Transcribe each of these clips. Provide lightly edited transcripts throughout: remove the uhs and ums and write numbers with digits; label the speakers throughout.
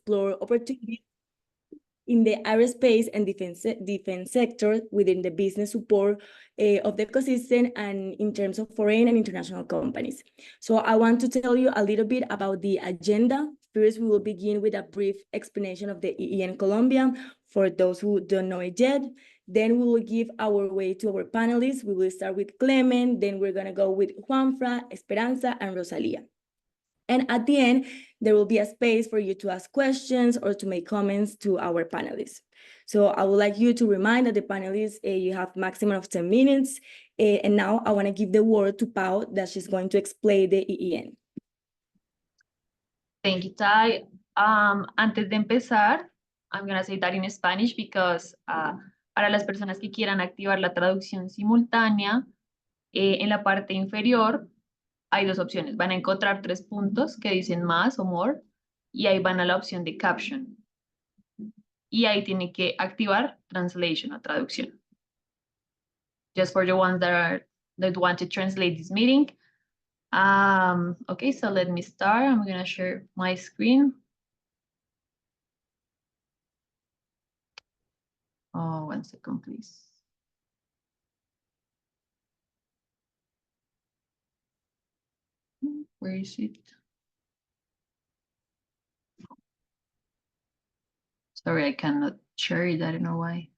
Speaker 1: explore opportunities in the aerospace and defense sector within the business support of the ecosystem and in terms of foreign and international companies. So I want to tell you a little bit about the agenda. First, we will begin with a brief explanation of the EEN Colombia for those who don't know it yet. Then we will give our way to our panelists. We will start with Clement, then we're gonna go with Juanfra, Esperanza, and Rosalia. And at the end, there will be a space for you to ask questions or to make comments to our panelists. So I would like you to remind that the panelists, you have maximum of 10 minutes. And now I want to give the word to Pau, that she's going to explain the EEN.
Speaker 2: Thank you, Tai. Antes de empezar, I'm going to say that in Spanish because para las personas que quieran activar la traducción simultánea, en la parte inferior hay dos opciones. Van a encontrar 3 puntos que dicen más o more y ahí van a la opción de caption. Y ahí tienen que activar translation o traducción. Just for the ones that want to translate this meeting. Okay, so let me start. I'm going to share my screen. Oh, 1 second, please. Where is it? Sorry, I cannot share it. I don't know why.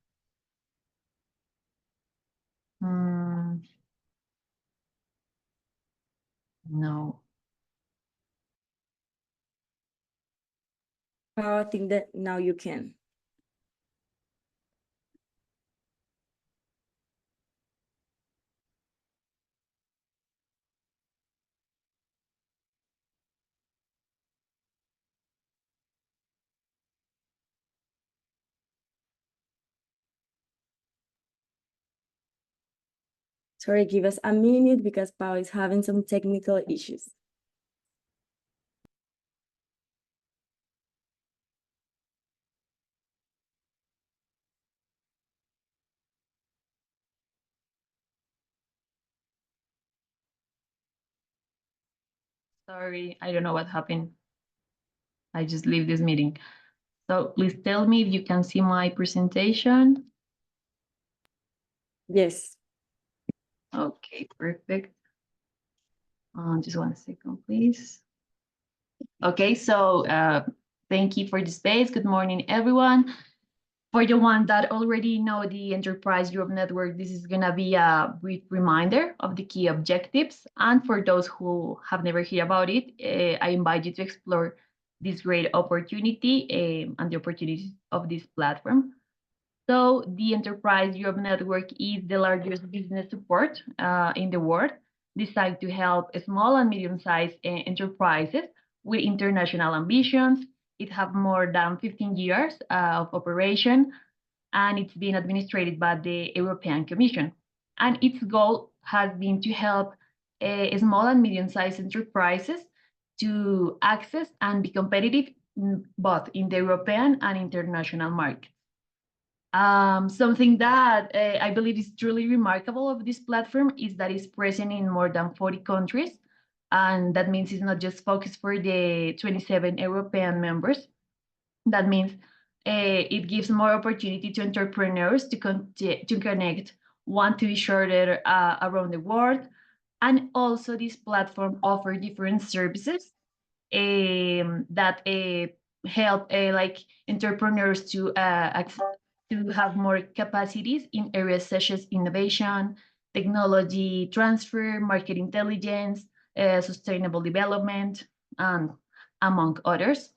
Speaker 2: No.
Speaker 1: I think that now you can. Sorry, give us a minute because Pau is having some technical issues.
Speaker 2: Sorry, I don't know what happened. I just leave this meeting. So please tell me if you can see my presentation.
Speaker 1: Yes.
Speaker 2: Okay, perfect. Just 1 second, please. Okay, so thank you for the space. Good morning, everyone. For the one that already know the Enterprise Europe Network, this is gonna be a brief reminder of the key objectives. And for those who have never heard about it, I invite you to explore this great opportunity and the opportunities of this platform. So the Enterprise Europe Network is the largest business support in the world, designed to help small and medium-sized enterprises with international ambitions. It has more than 15 years of operation, and it's been administered by the European Commission. And its goal has been to help small and medium-sized enterprises to access and be competitive both in the European and international markets. Something that I believe is truly remarkable of this platform is that it's present in more than 40 countries. And that means it's not just focused for the 27 European members. That means it gives more opportunity to entrepreneurs to connect one to each other around the world. And also this platform offers different services that help like entrepreneurs to have more capacities in areas such as innovation, technology transfer, market intelligence, sustainable development, and among others.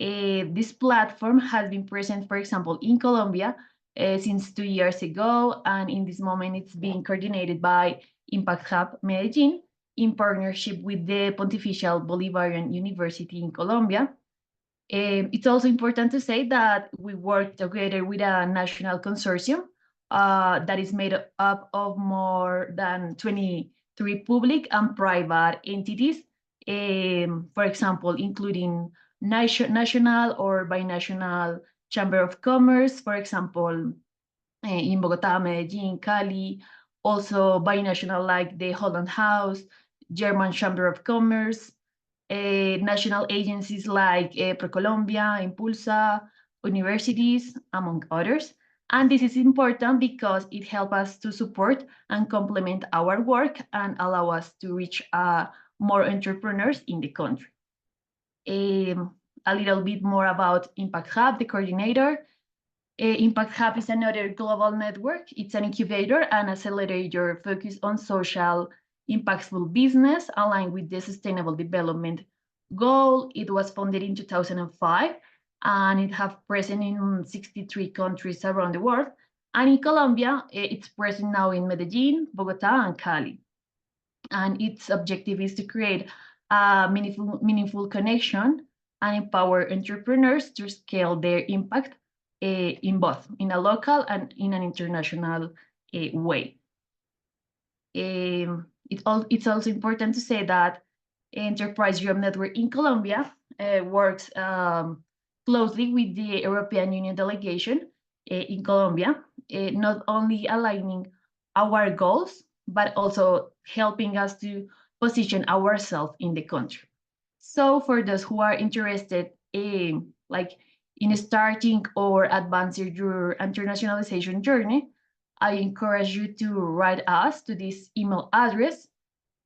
Speaker 2: This platform has been present, for example, in Colombia since 2 years ago, and in this moment it's being coordinated by Impact Hub Medellin in partnership with the Pontifical Bolivarian University in Colombia. It's also important to say that we work together with a national consortium that is made up of more than 23 public and private entities, for example, including national or binational Chamber of Commerce, for example, in Bogota, Medellin, Cali, also binational like the Holland House, German Chamber of Commerce, national agencies like Colombia, Impulsa, universities, among others. And this is important because it helps us to support and complement our work and allow us to reach more entrepreneurs in the country. A little bit more about Impact Hub, the coordinator. Impact Hub is another global network. It's an incubator and accelerator focused on social impactful business aligned with the Sustainable Development Goal. It was founded in 2005 and it has present in 63 countries around the world. And in Colombia, it's present now in Medellin, Bogota, and Cali. And its objective is to create a meaningful connection and empower entrepreneurs to scale their impact in both in a local and in an international way. It's also important to say that Enterprise Europe Network in Colombia works closely with the European Union delegation in Colombia, not only aligning our goals, but also helping us to position ourselves in the country. So for those who are interested in starting or advancing your internationalization journey, I encourage you to write us to this email address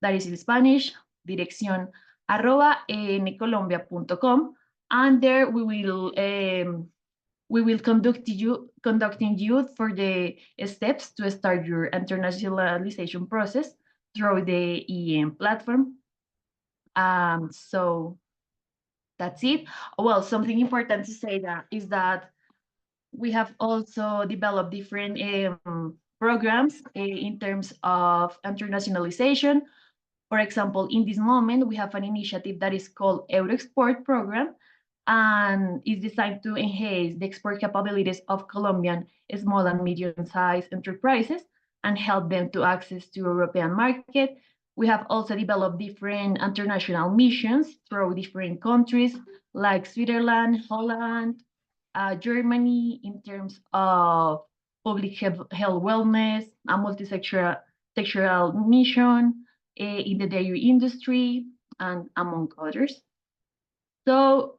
Speaker 2: that is in Spanish, direccion@ncolombia.com, and there we will conducting you for the steps to start your internationalization process through the EM platform. So that's it. Well, something important to say is that we have also developed different programs in terms of internationalization. For example, in this moment, we have an initiative that is called Euroexport Program, and is designed to enhance the export capabilities of Colombian small and medium-sized enterprises and help them to access to European market. We have also developed different international missions through different countries like Switzerland, Holland, Germany, in terms of public health wellness, a multi-sectoral mission in the dairy industry, and among others. So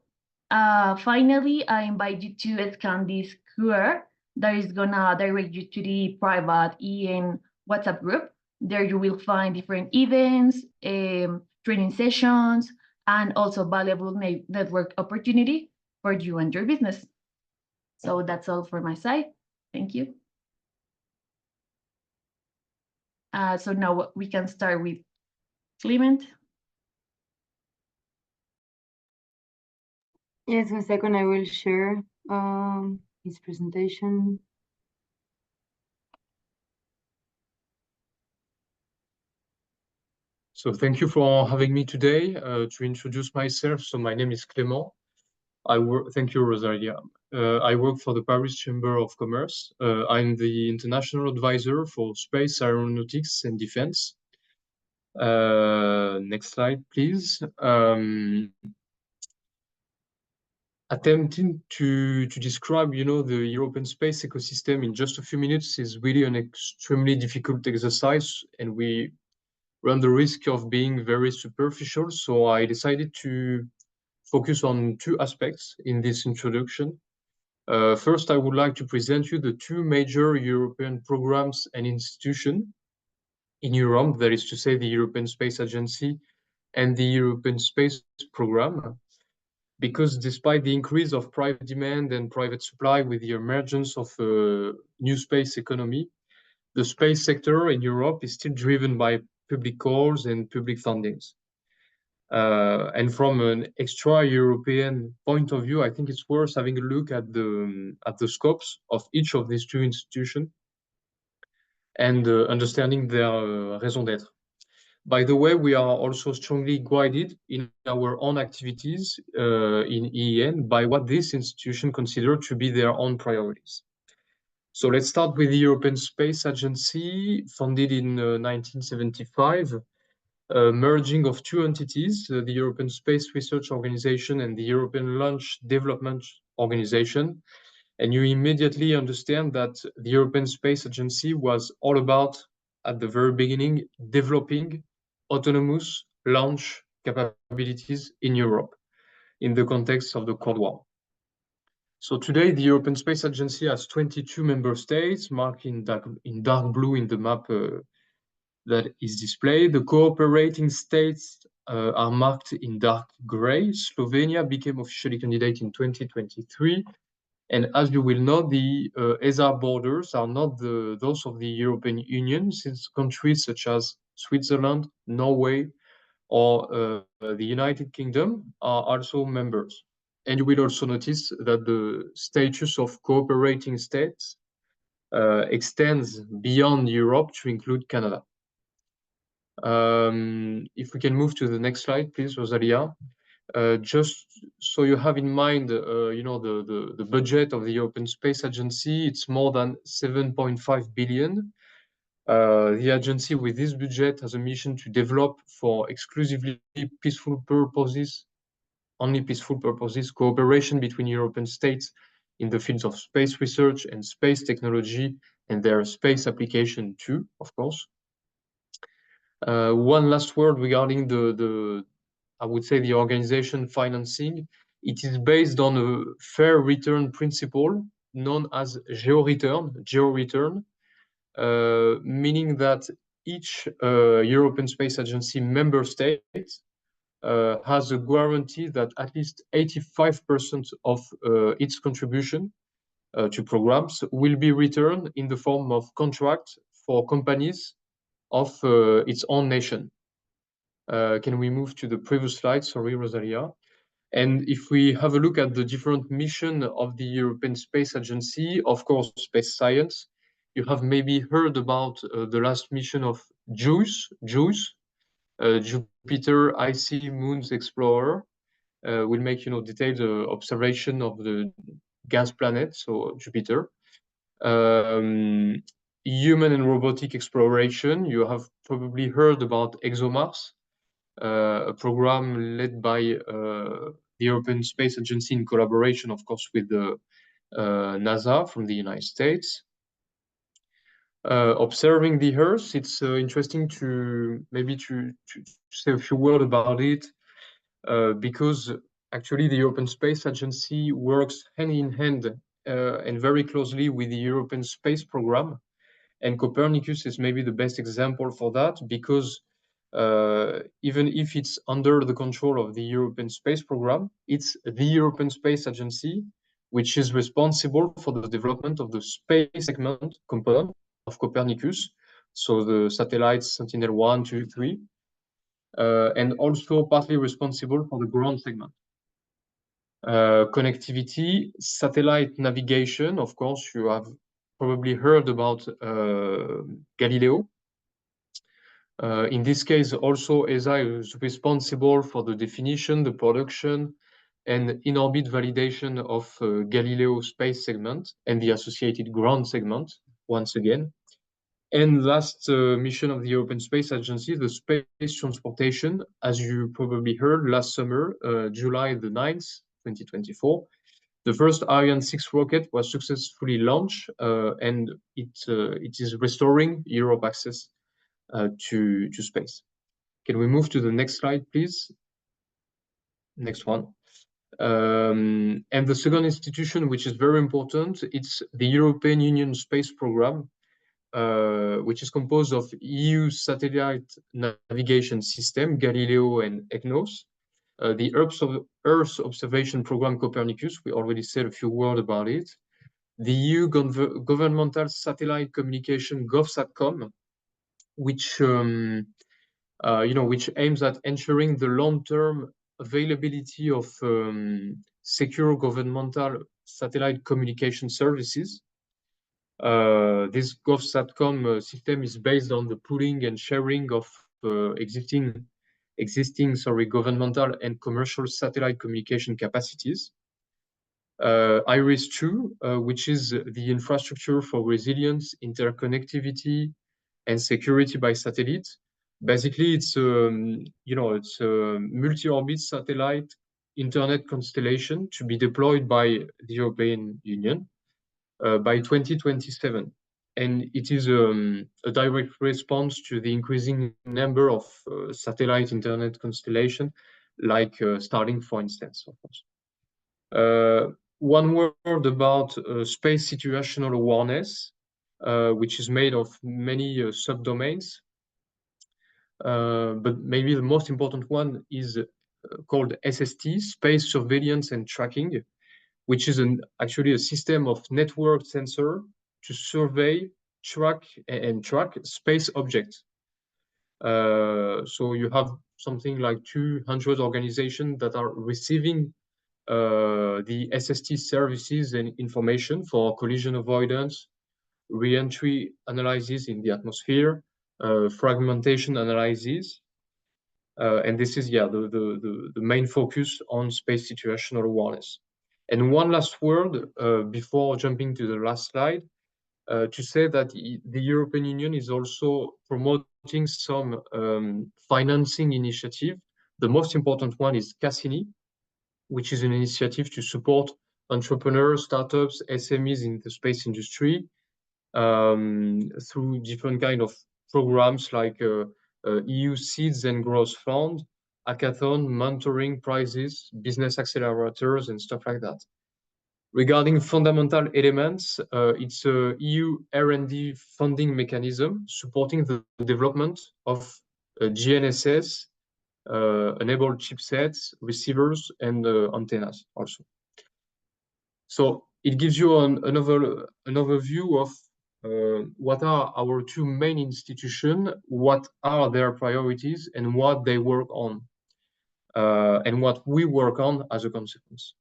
Speaker 2: finally, I invite you to scan this QR that is gonna direct you to the private EN WhatsApp group. There you will find different events, training sessions, and also valuable network opportunity for you and your business. So that's all for my side. Thank you. So now we can start with Clement.
Speaker 3: Yes, in a second I will share his presentation.
Speaker 4: So thank you for having me today to introduce myself. So my name is Clément. Thank you, Rosalia. I work for the Paris Chamber of Commerce. I'm the international advisor for space, aeronautics, and defense. Next slide, please. Attempting to describe, the European space ecosystem in just a few minutes is really an extremely difficult exercise, and we run the risk of being very superficial. So I decided to focus on two aspects in this introduction. First, I would like to present you the two major European programs and institutions in Europe, that is to say the European Space Agency and the European Space Program. Because despite the increase of private demand and private supply with the emergence of a new space economy, the space sector in Europe is still driven by public calls and public fundings. And from an extra-European point of view, I think it's worth having a look at the scopes of each of these two institutions and understanding their raison d'être. By the way, we are also strongly guided in our own activities in EEN by what this institution considers to be their own priorities. So let's start with the European Space Agency, founded in 1975, merging of two entities, the European Space Research Organization and the European Launch Development Organization. And you immediately understand that the European Space Agency was all about, at the very beginning, developing autonomous launch capabilities in Europe in the context of the Cold War. So today, the European Space Agency has 22 member states, marked in dark blue in the map that is displayed. The cooperating states are marked in dark gray. Slovenia became officially candidate in 2023. And as you will know, the ESA borders are not those of the European Union, since countries such as Switzerland, Norway, or the United Kingdom are also members. And you will also notice that the status of cooperating states extends beyond Europe to include Canada. If we can move to the next slide, please, Rosalia. Just so you have in mind, the budget of the European Space Agency, it's more than 7.5 billion. The agency with this budget has a mission to develop for exclusively peaceful purposes, only peaceful purposes, cooperation between European states in the fields of space research and space technology and their space application too, of course. One last word regarding I would say the organization financing. It is based on a fair return principle known as geo-return, meaning that each European Space Agency member state has a guarantee that at least 85% of its contribution to programs will be returned in the form of contracts for companies of its own nation. Can we move to the previous slide? Sorry, Rosalia. And if we have a look at the different mission of the European Space Agency, of course, space science, you have maybe heard about the last mission of JUICE, Jupiter Icy Moons Explorer, will make detailed observation of the gas planet, so Jupiter. Human and robotic exploration, you have probably heard about ExoMars, a program led by the European Space Agency in collaboration, of course, with the NASA from the United States. Observing the Earth, it's interesting to maybe to say a few words about it, because actually the European Space Agency works hand in hand and very closely with the European Space Program. And Copernicus is maybe the best example for that, because even if it's under the control of the European Space Program, it's the European Space Agency which is responsible for the development of the space segment component of Copernicus, so the satellites Sentinel-1, 2, 3, and also partly responsible for the ground segment. Connectivity, satellite navigation, of course, you have probably heard about Galileo. In this case, also ESA is responsible for the definition, the production, and in-orbit validation of Galileo space segment and the associated ground segment, once again. And last mission of the European Space Agency, the space transportation, as you probably heard last summer, July the 9th, 2024. The first Ariane 6 rocket was successfully launched, and it is restoring Europe access to space. Can we move to the next slide, please? Next one. And the second institution, which is very important, it's the European Union Space Program, which is composed of EU satellite navigation system, Galileo and EGNOS, the Earth Observation Program Copernicus, we already said a few words about it, the EU governmental satellite communication GovSatcom, which which aims at ensuring the long-term availability of secure governmental satellite communication services. This GovSatcom system is based on the pooling and sharing of existing governmental and commercial satellite communication capacities. IRIS-2, which is the infrastructure for resilience, interconnectivity, and security by satellite. Basically, it's a multi-orbit satellite internet constellation to be deployed by the European Union by 2027. and it is a direct response to the increasing number of satellite internet constellation, like Starlink, for instance, of course. One word about space situational awareness, which is made of many subdomains. But maybe the most important one is called SST, Space Surveillance and Tracking, which is actually a system of network sensor to survey, track space objects. So you have something like 200 organizations that are receiving the SST services and information for collision avoidance, re-entry analysis in the atmosphere, fragmentation analysis. And this is, the main focus on space situational awareness. And one last word before jumping to the last slide, to say that the European Union is also promoting some financing initiative. The most important one is Cassini, which is an initiative to support entrepreneurs, startups, SMEs in the space industry through different kind of programs like EU Seeds and Growth Fund, hackathon, mentoring prizes, business accelerators, and stuff like that. Regarding fundamental elements, it's a EU R&D funding mechanism supporting the development of GNSS, enabled chipsets, receivers, and antennas also. So it gives you an overview of what are our two main institutions, what are their priorities, and what they work on, and what we work on as a consequence.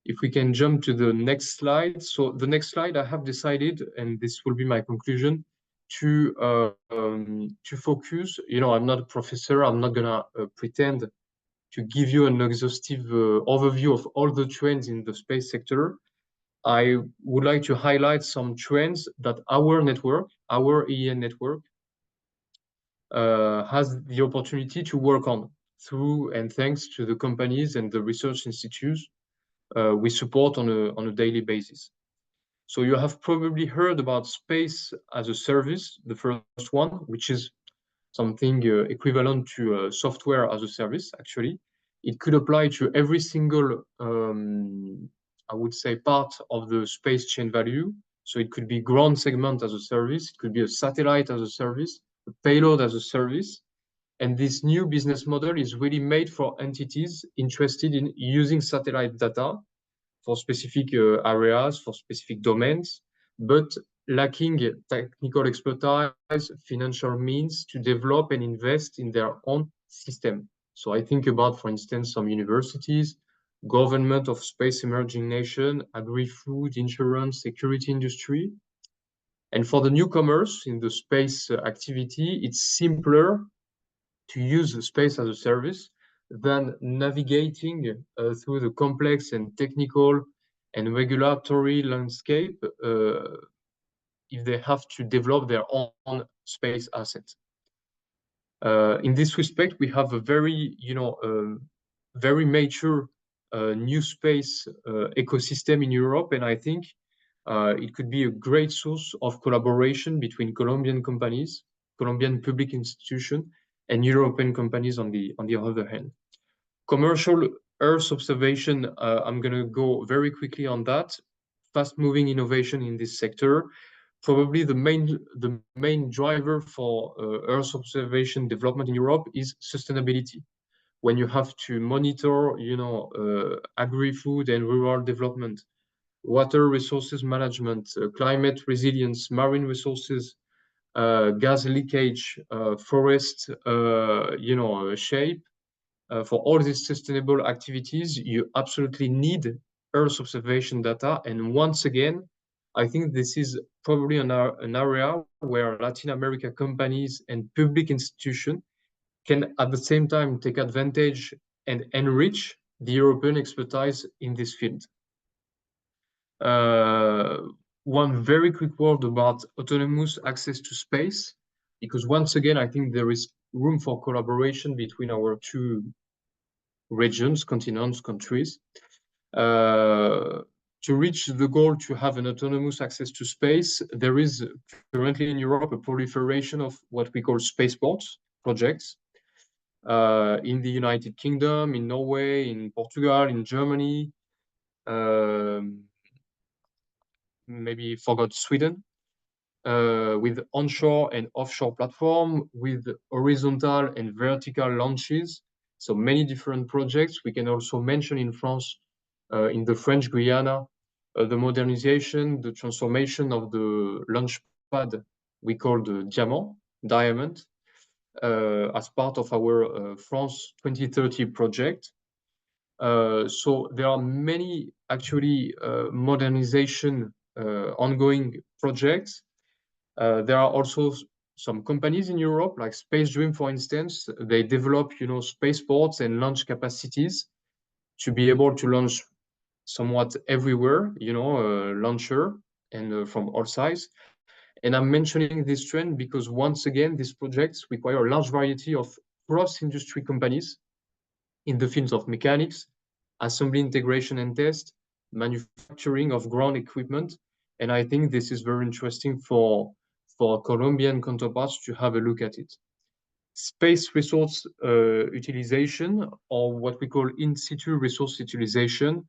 Speaker 4: If we can jump to the next slide. So the next slide, I have decided, and this will be my conclusion, to focus. You know, I'm not a professor. I'm not gonna pretend to give you an exhaustive overview of all the trends in the space sector. I would like to highlight some trends that our network, our EEN network, has the opportunity to work on through and thanks to the companies and the research institutes we support on a daily basis. So you have probably heard about space as a service, the first one, which is something equivalent to software as a service, actually. It could apply to every single, I would say, part of the space chain value. So it could be ground segment as a service, it could be a satellite as a service, a payload as a service. And this new business model is really made for entities interested in using satellite data for specific areas, for specific domains, but lacking technical expertise, financial means to develop and invest in their own system. So I think about, for instance, some universities, government of space emerging nation, agri-food, insurance, security industry. And for the newcomers in the space activity, it's simpler to use the space as a service than navigating through the complex and technical and regulatory landscape if they have to develop their own space assets. In this respect, we have a very, very mature new space ecosystem in Europe, and I think it could be a great source of collaboration between Colombian companies, Colombian public institutions, and European companies on the other hand. Commercial Earth observation, I'm going to go very quickly on that. Fast-moving innovation in this sector. Probably the main driver for Earth observation development in Europe is sustainability. When you have to monitor, agri-food and rural development, water resources management, climate resilience, marine resources, gas leakage, forest, shape. For all these sustainable activities, you absolutely need Earth observation data. And once again, I think this is probably an area where Latin America companies and public institutions can at the same time take advantage and enrich the European expertise in this field. One very quick word about autonomous access to space, because once again, I think there is room for collaboration between our two regions, continents, countries, to to reach the goal to have an autonomous access to space, there is currently in Europe a proliferation of what we call spaceports projects in the United Kingdom, in Norway, in Portugal, in Germany, maybe forgot Sweden, with onshore and offshore platform, with horizontal and vertical launches. So many different projects. We can also mention in France, in the French Guiana, the modernization, the transformation of the launch pad we call the diamond, as part of our France 2030 project. So there are many actually modernization ongoing projects. There are also some companies in Europe, like Space Dream, for instance. They develop, spaceports and launch capacities to be able to launch somewhat everywhere, launcher and from all sides. And I'm mentioning this trend because once again, these projects require a large variety of cross-industry companies in the fields of mechanics, assembly, integration and test, manufacturing of ground equipment. And I think this is very interesting for Colombian counterparts to have a look at it. Space resource utilization, or what we call in situ resource utilization,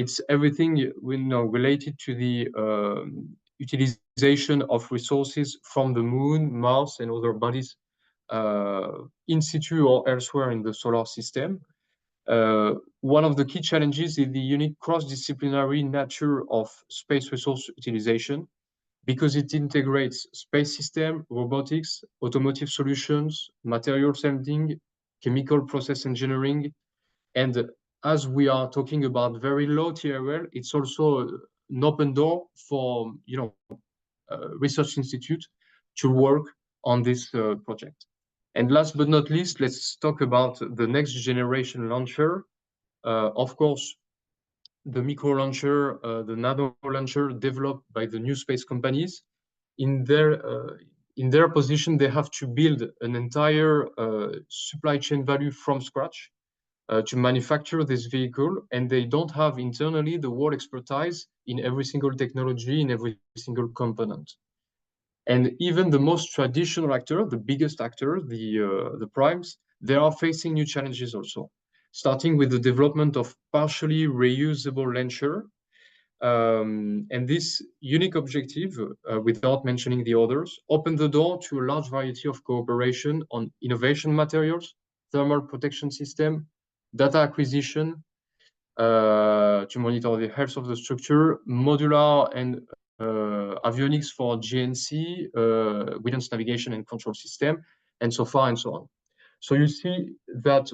Speaker 4: it's everything related to the utilization of resources from the moon, Mars, and other bodies in situ or elsewhere in the solar system. One of the key challenges is the unique cross-disciplinary nature of space resource utilization, because it integrates space system, robotics, automotive solutions, material handling, chemical process engineering, and as we are talking about very low TRL, it's also an open door for research institute to work on this project. And last but not least, let's talk about the next generation launcher. Of course, the micro launcher, the nano launcher developed by the new space companies. In their position, they have to build an entire supply chain value from scratch to manufacture this vehicle, and they don't have internally the world expertise in every single technology, in every single component. And even the most traditional actor, the biggest actor, the primes, they are facing new challenges also, starting with the development of partially reusable launcher. And this unique objective, without mentioning the others, opened the door to a large variety of cooperation on innovation materials, thermal protection system, data acquisition, to monitor the health of the structure, modular and avionics for GNC, guidance navigation and control system, and so far and so on. So you see that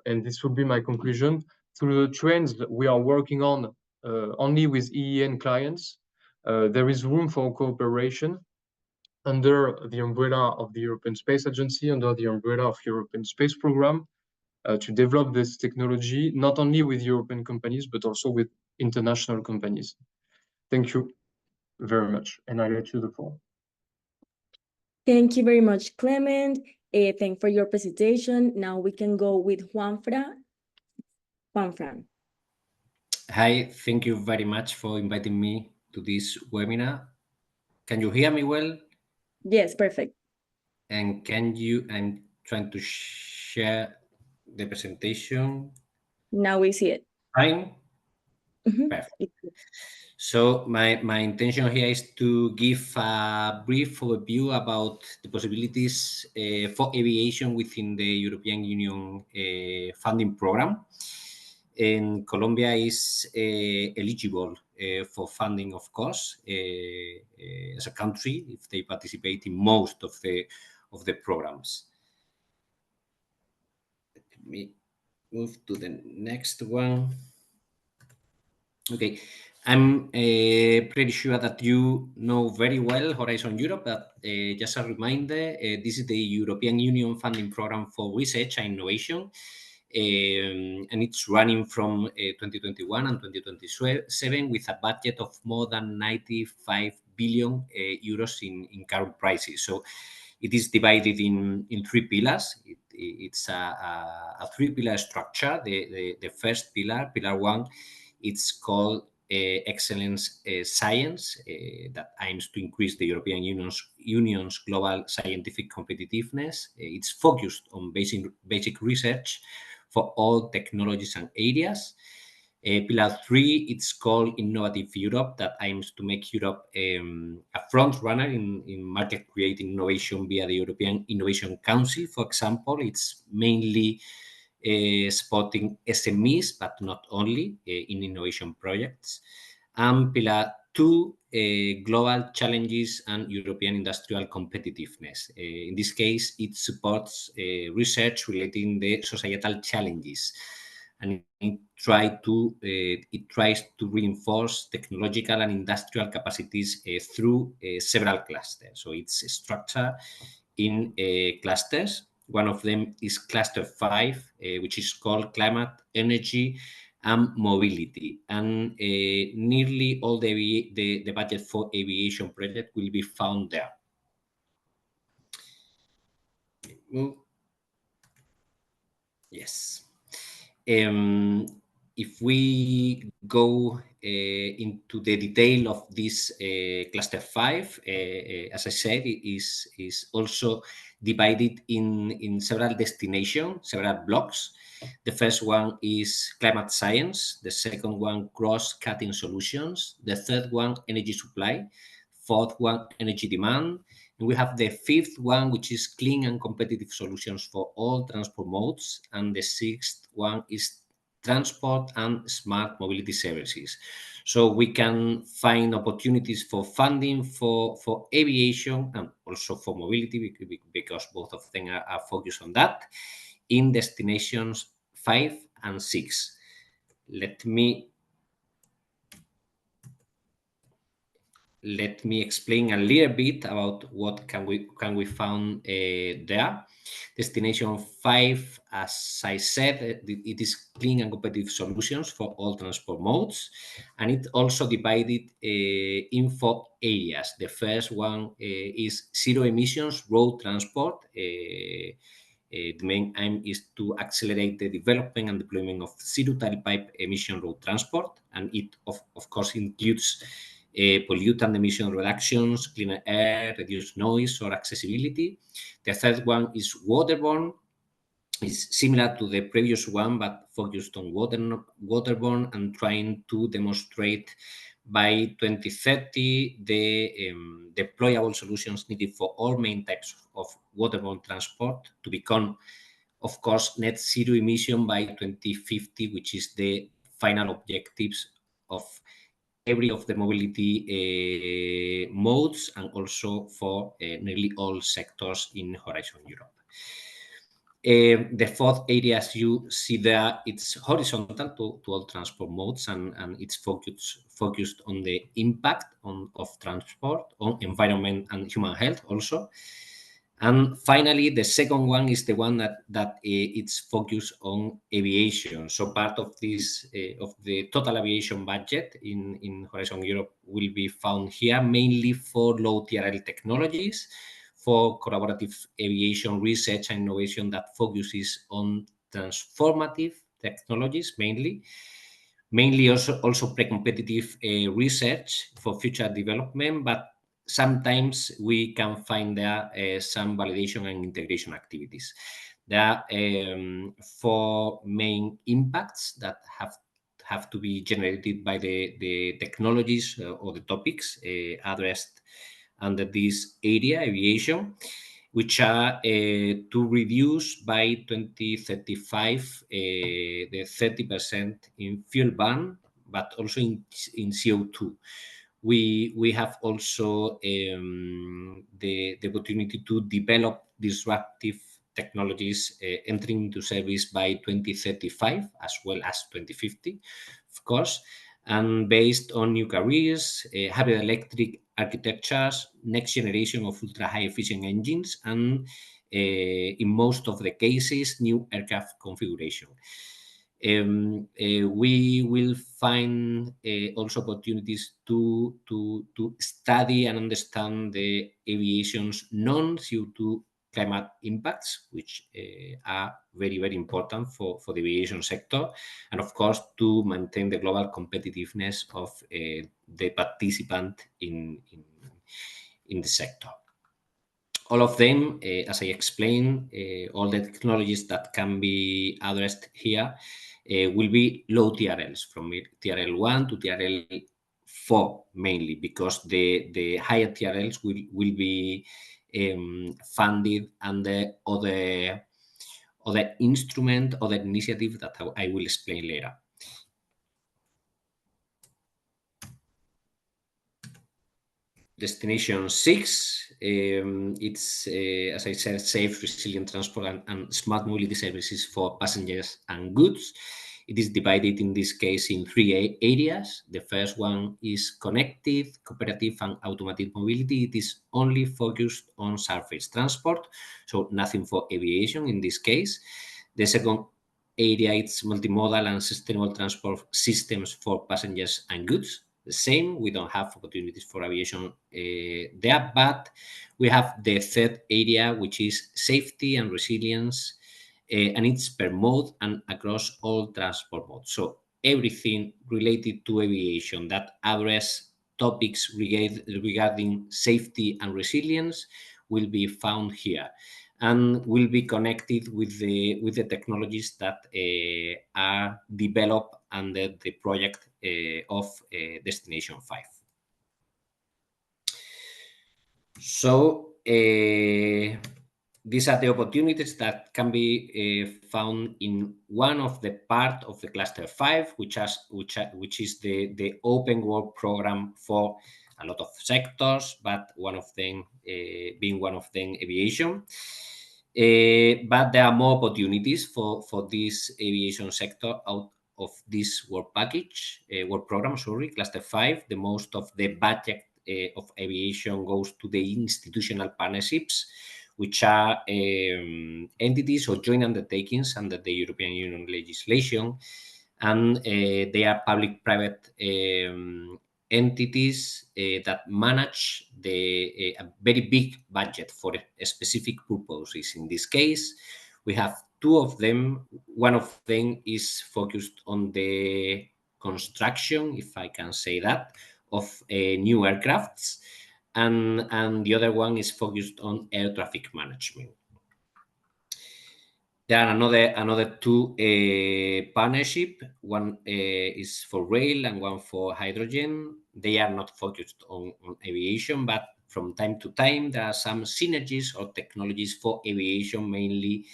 Speaker 4: and this will be my conclusion, through the trends that we are working on only with EEN clients, there is room for cooperation under the umbrella of the European Space Agency, under the umbrella of European Space Program, to develop this technology, not only with European companies, but also with international companies. Thank you very much. And I let you the floor.
Speaker 1: Thank you very much, Clement. Thank you for your presentation. Now we can go with Juanfran.
Speaker 5: Hi, thank you very much for inviting me to this webinar. Can you hear me well?
Speaker 1: Yes, perfect.
Speaker 5: And I'm trying to share the presentation.
Speaker 1: Now we see it.
Speaker 5: Fine.
Speaker 1: Mm-hmm.
Speaker 5: Perfect. So my intention here is to give a brief overview about the possibilities for aviation within the European Union funding program. And Colombia is eligible for funding, of course, as a country, if they participate in most of the programs. Let me move to the next one. Okay, I'm pretty sure that you know very well Horizon Europe, but just a reminder, this is the European Union funding program for research and innovation, and it's running from 2021 and 2027 with a budget of more than 95 billion euros in current prices. So it is divided in three pillars. It's a three-pillar structure. The first pillar, pillar one, it's called excellence science that aims to increase the European Union's global scientific competitiveness. It's focused on basic research for all technologies and areas. Pillar 3, it's called Innovative Europe, that aims to make Europe a front runner in market creating innovation via the European Innovation Council. For example, it's mainly supporting SMEs, but not only in innovation projects. And Pillar 2, global challenges and European industrial competitiveness. In this case, it supports research relating the societal challenges, and it tries to reinforce technological and industrial capacities through several clusters. So it's structured in clusters. One of them is cluster 5, which is called climate, energy, and mobility. And nearly all the budget for aviation project will be found there. Yes. If we go into the detail of this cluster 5, as I said, it is also divided in several destinations, several blocks. The first one is climate science, the second one cross-cutting solutions, the third one energy supply, fourth one energy demand, and we have the fifth one, which is clean and competitive solutions for all transport modes, and the sixth one is transport and smart mobility services. So we can find opportunities for funding for aviation and also for mobility, because both of them are focused on that, in destinations 5 and 6. Let me explain a little bit about what can we find there. Destination 5, as I said, it is clean and competitive solutions for all transport modes, and it also divided in 4 areas. The first one is zero emissions road transport. The main aim is to accelerate the development and deployment of zero tailpipe emission road transport, and it of course includes pollutant emission reductions, cleaner air, reduced noise or accessibility. The third one is waterborne. It's similar to the previous one, but focused on waterborne and trying to demonstrate by 2030 the deployable solutions needed for all main types of waterborne transport to become, of course, net zero emission by 2050, which is the final objectives of every of the mobility modes, and also for nearly all sectors in Horizon Europe. The fourth area, as you see there, it's horizontal to all transport modes, and it's focused on the impact of transport on environment and human health also. And finally, the second one is the one that it's focused on aviation. So part of this of the total aviation budget in Horizon Europe will be found here, mainly for low TRL technologies, for collaborative aviation research and innovation that focuses on transformative technologies mainly also pre-competitive research for future development, but sometimes we can find there some validation and integration activities. There are 4 main impacts that have to be generated by the technologies or the topics addressed under this area, aviation, which are to reduce by 2035 the 30% in fuel burn, but also in CO2. We have also the opportunity to develop disruptive technologies entering into service by 2035 as well as 2050, of course, and based on new careers, hybrid electric architectures, next generation of ultra high efficient engines, and in most of the cases, new aircraft configuration. We will find also opportunities to study and understand the aviation's non-CO2 climate impacts, which are very, very important for the aviation sector, and of course to maintain the global competitiveness of the participant in the sector. All of them, as I explained, all the technologies that can be addressed here will be low TRLs, from TRL1 to TRL4 mainly, because the higher TRLs will be funded under other instrument, other initiative that I will explain later. Destination 6, it's, as I said, safe, resilient transport and smart mobility services for passengers and goods. It is divided in this case in 3 areas. The first one is connected, cooperative and automated mobility. It is only focused on surface transport, so nothing for aviation in this case. The second area is multimodal and sustainable transport systems for passengers and goods. The same, we don't have opportunities for aviation there, but we have the third area, which is safety and resilience, and it's per mode and across all transport modes. So everything related to aviation that address topics regarding safety and resilience will be found here, and will be connected with the technologies that are developed under the project of Destination 5. So these are the opportunities that can be found in one of the part of the cluster 5, which is the open work program for a lot of sectors, but one of them being one of them aviation. But there are more opportunities for this aviation sector out of this work package, work program, cluster 5. The most of the budget of aviation goes to the institutional partnerships, which are entities or joint undertakings under the European Union legislation, and they are public-private entities that manage a very big budget for specific purposes. In this case, we have 2 of them. One of them is focused on the construction, if I can say that, of new aircrafts, and the other one is focused on air traffic management. There are another 2 partnership. One is for rail and one for hydrogen. They are not focused on aviation, but from time to time there are some synergies or technologies for aviation, mainly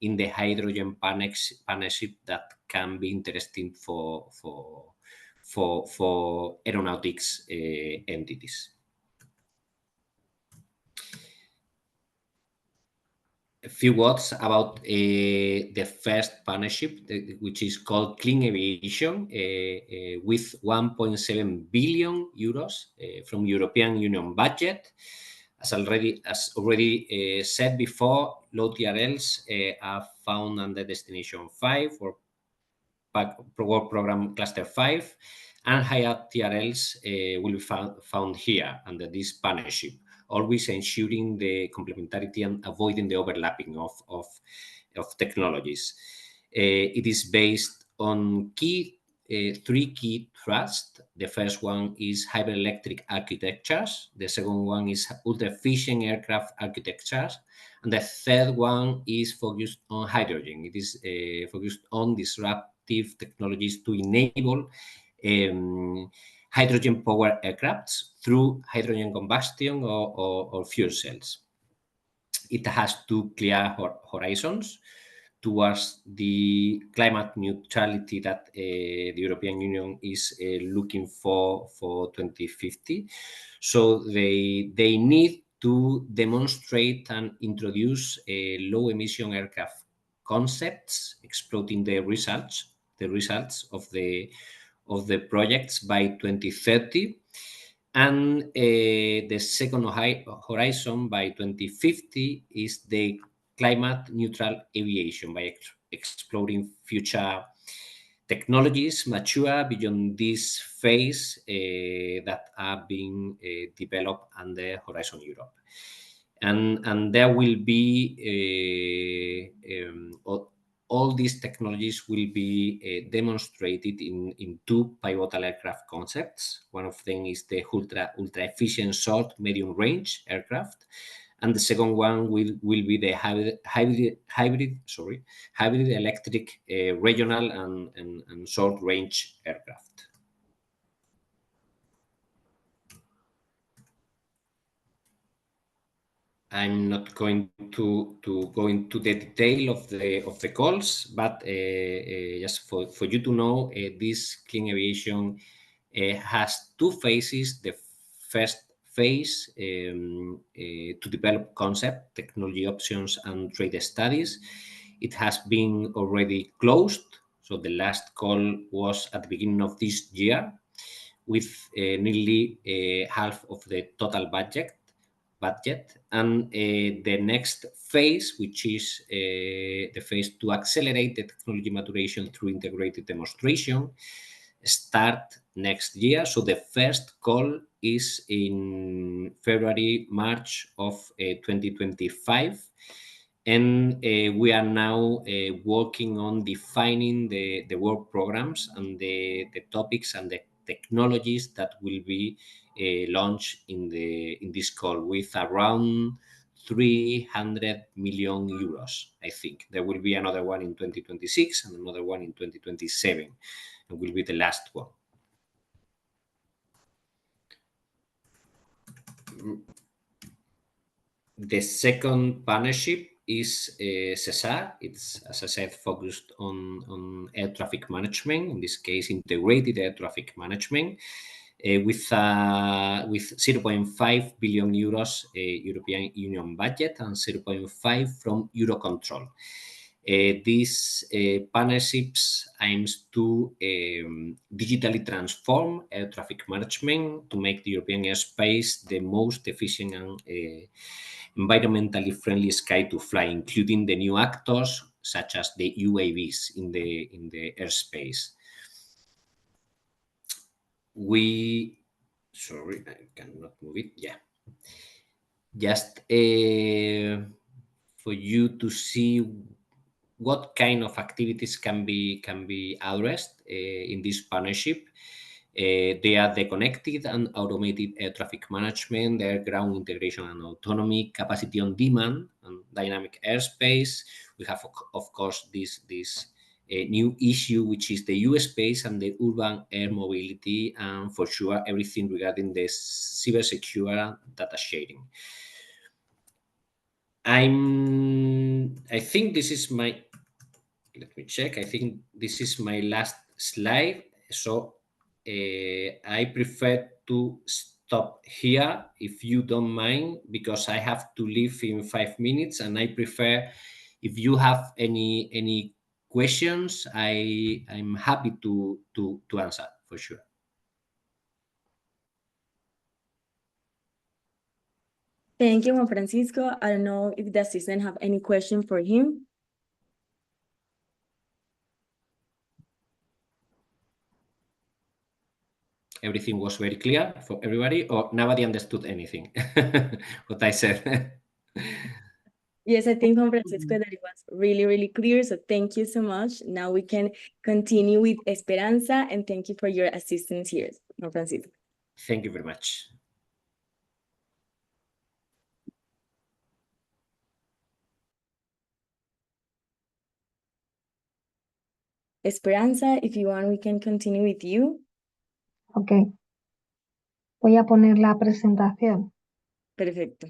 Speaker 5: in the hydrogen partnership that can be interesting for aeronautics entities. A few words about the first partnership, which is called Clean Aviation, with 1.7 billion euros from European Union budget. As already said before, low TRLs are found under Destination 5 or work program cluster 5, and higher TRLs will be found here under this partnership, always ensuring the complementarity and avoiding the overlapping of technologies. It is based on 3 key thrusts. The first one is hybrid electric architectures. The second one is ultra-efficient aircraft architectures. And the third one is focused on hydrogen. It is focused on disruptive technologies to enable hydrogen powered aircrafts through hydrogen combustion or fuel cells. It has 2 clear horizons towards the climate neutrality that the European Union is looking for 2050. So they need to demonstrate and introduce low emission aircraft concepts, exploiting the results of the projects by 2030. And the second horizon by 2050 is the climate neutral aviation, by exploring future technologies mature beyond this phase that are being developed under Horizon Europe. and there will be all these technologies will be demonstrated in two pivotal aircraft concepts. One of them is the ultra efficient short medium range aircraft, and the second one will be the hybrid electric regional and short range aircraft. I'm not going to go into the detail of the calls, but just for you to know, this clean aviation has two phases. The first phase to develop concept, technology options, and trade studies. It has been already closed. So the last call was at the beginning of this year, with nearly half of the total budget. And the next phase, which is the phase to accelerate the technology maturation through integrated demonstration, start next year. So the first call is in February, March of 2025. And we are now working on defining the work programs and the topics and the technologies that will be launched in this call, with around 300 million euros. I think there will be another one in 2026 and another one in 2027, and will be the last one. The second partnership is CESAR. It's, as I said, focused on air traffic management, in this case, integrated air traffic management, with 0.5 billion euros European Union budget and 0.5 from Eurocontrol. These partnerships aims to digitally transform air traffic management to make the European airspace the most efficient and environmentally friendly sky to fly, including the new actors such as the UAVs in the airspace. Sorry, I cannot move it. Yeah. Just for you to see what kind of activities can be addressed in this partnership. They are the connected and automated air traffic management, the air ground integration and autonomy, capacity on demand, and dynamic airspace. We have, of course, this new issue, which is the U-space and the urban air mobility, and for sure everything regarding the cybersecure data sharing. I think this is my. Let me check. I think this is my last slide. So I prefer to stop here, if you don't mind, because I have to leave in 5 minutes, and I prefer, if you have any questions, I'm happy to answer for sure.
Speaker 1: Thank you, Juan Francisco. I don't know if the assistant have any question for him.
Speaker 5: Everything was very clear for everybody, or nobody understood anything what I said?
Speaker 1: Yes, I think, Juan Francisco, that it was really, really clear. So thank you so much. Now we can continue with Esperanza, and thank you for your assistance here, Juan Francisco.
Speaker 5: Thank you very much.
Speaker 1: Esperanza, if you want, we can continue with you.
Speaker 6: Ok. Voy a poner la presentación.
Speaker 1: Perfecto.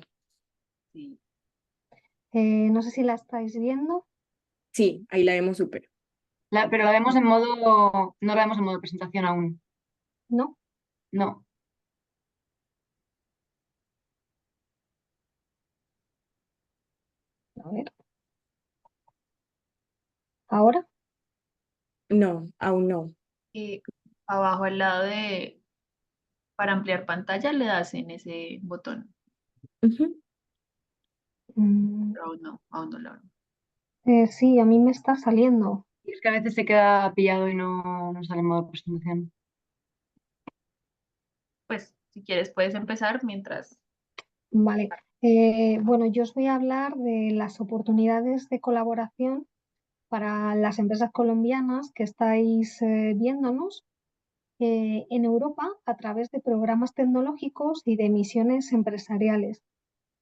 Speaker 6: No sé si la estáis viendo.
Speaker 1: Sí, ahí la vemos súper.
Speaker 3: Pero la vemos en modo, no la vemos en modo presentación aún.
Speaker 6: ¿No?
Speaker 3: No.
Speaker 6: A ver. ¿Ahora?
Speaker 1: No, aún no.
Speaker 2: Y abajo al lado para ampliar pantalla le das en ese botón.
Speaker 1: Ujú.
Speaker 2: Pero aún no lo abro.
Speaker 6: Sí, a mí me está saliendo.
Speaker 3: Y es que a veces se queda pillado y no sale en modo presentación.
Speaker 2: Pues si quieres puedes empezar mientras.
Speaker 6: Vale. Bueno, yo os voy a hablar de las oportunidades de colaboración para las empresas colombianas que estáis viéndonos en Europa a través de programas tecnológicos y de misiones empresariales.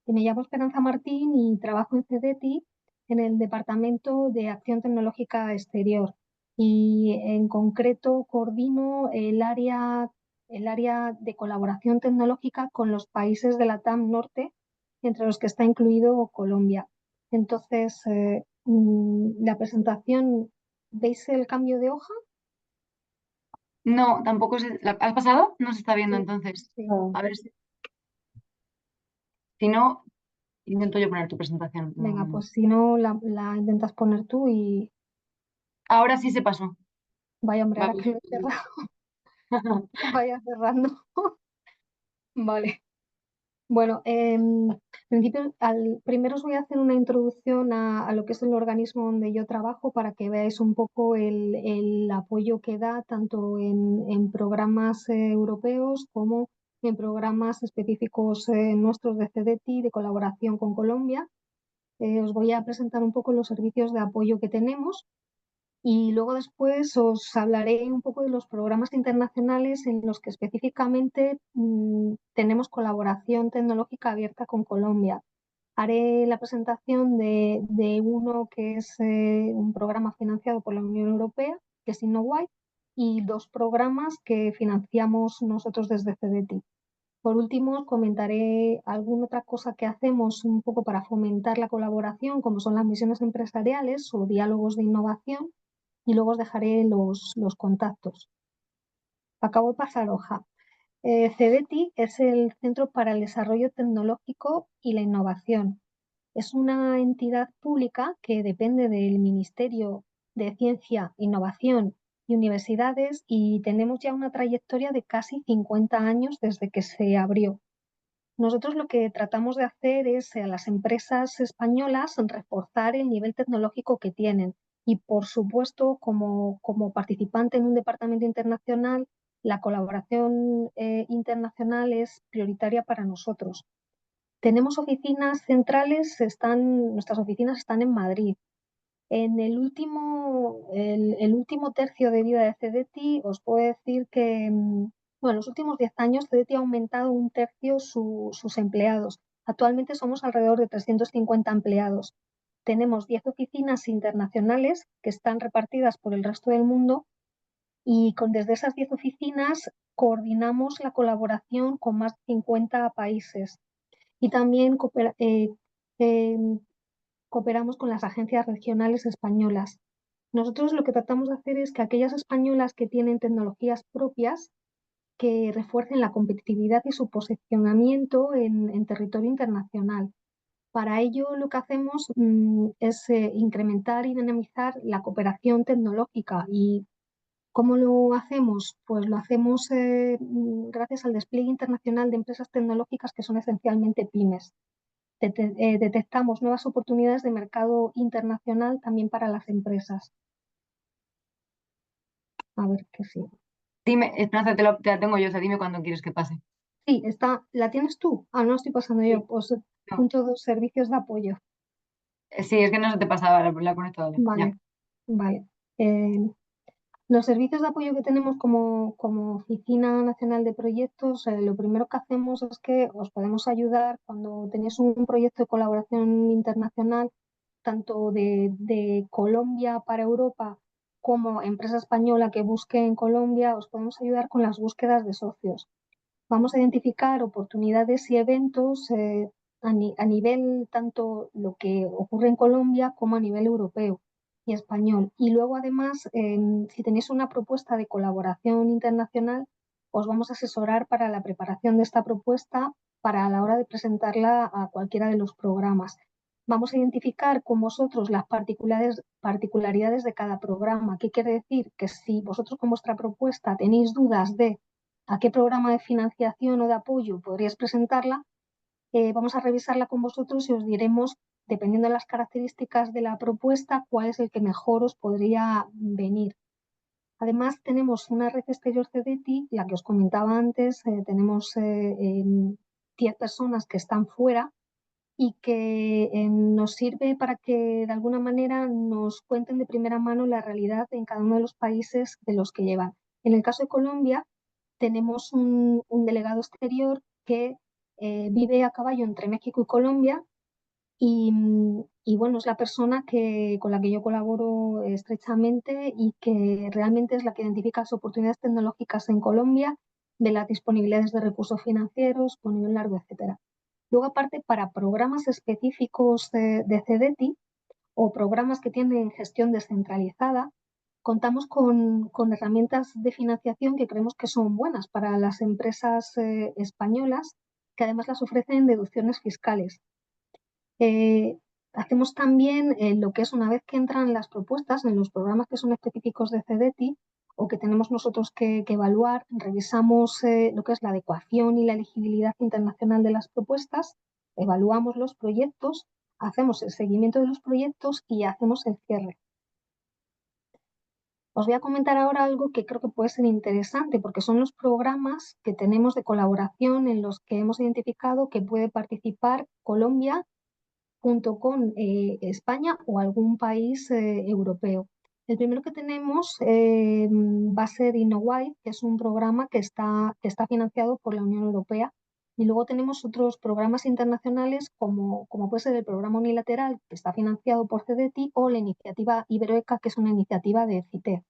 Speaker 6: Me llamo Esperanza Martín y trabajo en CEDETI en el Departamento de Acción Tecnológica Exterior y en concreto coordino el área de colaboración tecnológica con los países de la TAM Norte, entre los que está incluido Colombia. Entonces, la presentación, ¿veis el cambio de hoja?
Speaker 3: No, tampoco ¿has pasado? No se está viendo
Speaker 6: Sí,
Speaker 3: entonces.
Speaker 6: sí.
Speaker 3: A ver si no, intento yo poner tu presentación.
Speaker 6: Venga, pues si no, la intentas poner tú y
Speaker 3: Ahora sí se pasó.
Speaker 6: vaya, hombre,
Speaker 3: Va,
Speaker 6: ahora que lo he cerrado, vaya cerrando. Vale. Bueno, en principio, primero os voy a hacer una introducción a lo que es el organismo donde yo trabajo para que veáis un poco el apoyo que da tanto en programas europeos como en programas específicos nuestros de CEDETI de colaboración con Colombia. Os voy a presentar un poco los servicios de apoyo que tenemos y luego después os hablaré un poco de los programas internacionales en los que específicamente tenemos colaboración tecnológica abierta con Colombia. Haré la presentación de uno que es un programa financiado por la Unión Europea, que es InnoWide, y dos programas que financiamos nosotros desde CEDETI. Por último, comentaré alguna otra cosa que hacemos un poco para fomentar la colaboración, como son las misiones empresariales o diálogos de innovación, y luego os dejaré los contactos. Acabo de pasar hoja. CEDETI es el Centro para el Desarrollo Tecnológico y la Innovación. Es una entidad pública que depende del Ministerio de Ciencia, Innovación y Universidades y tenemos ya una trayectoria de casi 50 años desde que se abrió. Nosotros lo que tratamos de hacer es a las empresas españolas reforzar el nivel tecnológico que tienen y, por supuesto, como participante en un departamento internacional, la colaboración internacional es prioritaria para nosotros. Tenemos oficinas centrales, nuestras oficinas están en Madrid. En el último tercio de vida de CEDETI, os puedo decir que, bueno, en los últimos 10 años CEDETI ha aumentado un tercio sus empleados. Actualmente somos alrededor de 350 empleados. Tenemos 10 oficinas internacionales que están repartidas por el resto del mundo y desde esas 10 oficinas coordinamos la colaboración con más de 50 países. Y también cooperamos con las agencias regionales españolas. Nosotros lo que tratamos de hacer es que aquellas españolas que tienen tecnologías propias que refuercen la competitividad y su posicionamiento en territorio internacional. Para ello lo que hacemos es incrementar y dinamizar la cooperación tecnológica. ¿Y cómo lo hacemos? Pues lo hacemos gracias al despliegue internacional de empresas tecnológicas que son esencialmente pymes. Detectamos nuevas oportunidades de mercado internacional también para las empresas. A ver qué sigue.
Speaker 3: Dime, Esperanza, te la tengo yo, o sea, dime cuándo quieres que pase.
Speaker 6: Sí, ¿la tienes tú? Ah, no estoy pasando yo.
Speaker 3: Sí,
Speaker 6: Pues
Speaker 3: no.
Speaker 6: punto 2, servicios de apoyo.
Speaker 3: Sí, es que no se te pasaba, la conecto, dale.
Speaker 6: Vale,
Speaker 3: Ya.
Speaker 6: vale. Los servicios de apoyo que tenemos como Oficina Nacional de Proyectos, lo primero que hacemos es que os podemos ayudar cuando tenéis un proyecto de colaboración internacional, tanto de Colombia para Europa como empresa española que busque en Colombia, os podemos ayudar con las búsquedas de socios. Vamos a identificar oportunidades y eventos a nivel tanto lo que ocurre en Colombia como a nivel europeo y español. Y luego, además, si tenéis una propuesta de colaboración internacional, os vamos a asesorar para la preparación de esta propuesta para la hora de presentarla a cualquiera de los programas. Vamos a identificar con vosotros las particularidades de cada programa. ¿Qué quiere decir? Que si vosotros con vuestra propuesta tenéis dudas de a qué programa de financiación o de apoyo podríais presentarla, vamos a revisarla con vosotros y os diremos, dependiendo de las características de la propuesta, cuál es el que mejor os podría venir. Además, tenemos una red exterior CEDETI, la que os comentaba antes, tenemos 10 personas que están fuera y que nos sirve para que de alguna manera nos cuenten de primera mano la realidad en cada uno de los países de los que llevan. En el caso de Colombia, tenemos un delegado exterior que vive a caballo entre México y Colombia y bueno, es la persona con la que yo colaboro estrechamente y que realmente es la que identifica las oportunidades tecnológicas en Colombia, de las disponibilidades de recursos financieros, por nivel largo, etcétera. Luego, aparte, para programas específicos de CEDETI o programas que tienen gestión descentralizada, contamos con herramientas de financiación que creemos que son buenas para las empresas españolas, que además las ofrecen deducciones fiscales. Hacemos también lo que es, una vez que entran las propuestas en los programas que son específicos de CEDETI o que tenemos nosotros que evaluar, revisamos lo que es la adecuación y la elegibilidad internacional de las propuestas, evaluamos los proyectos, hacemos el seguimiento de los proyectos y hacemos el cierre. Os voy a comentar ahora algo que creo que puede ser interesante, porque son los programas que tenemos de colaboración en los que hemos identificado que puede participar Colombia junto con España o algún país europeo. El primero que tenemos va a ser InnoWide, que es un programa que está financiado por la Unión Europea. Y luego tenemos otros programas internacionales como puede ser el programa unilateral, que está financiado por CEDETI, o la iniciativa Eureka, que es una iniciativa de CITES.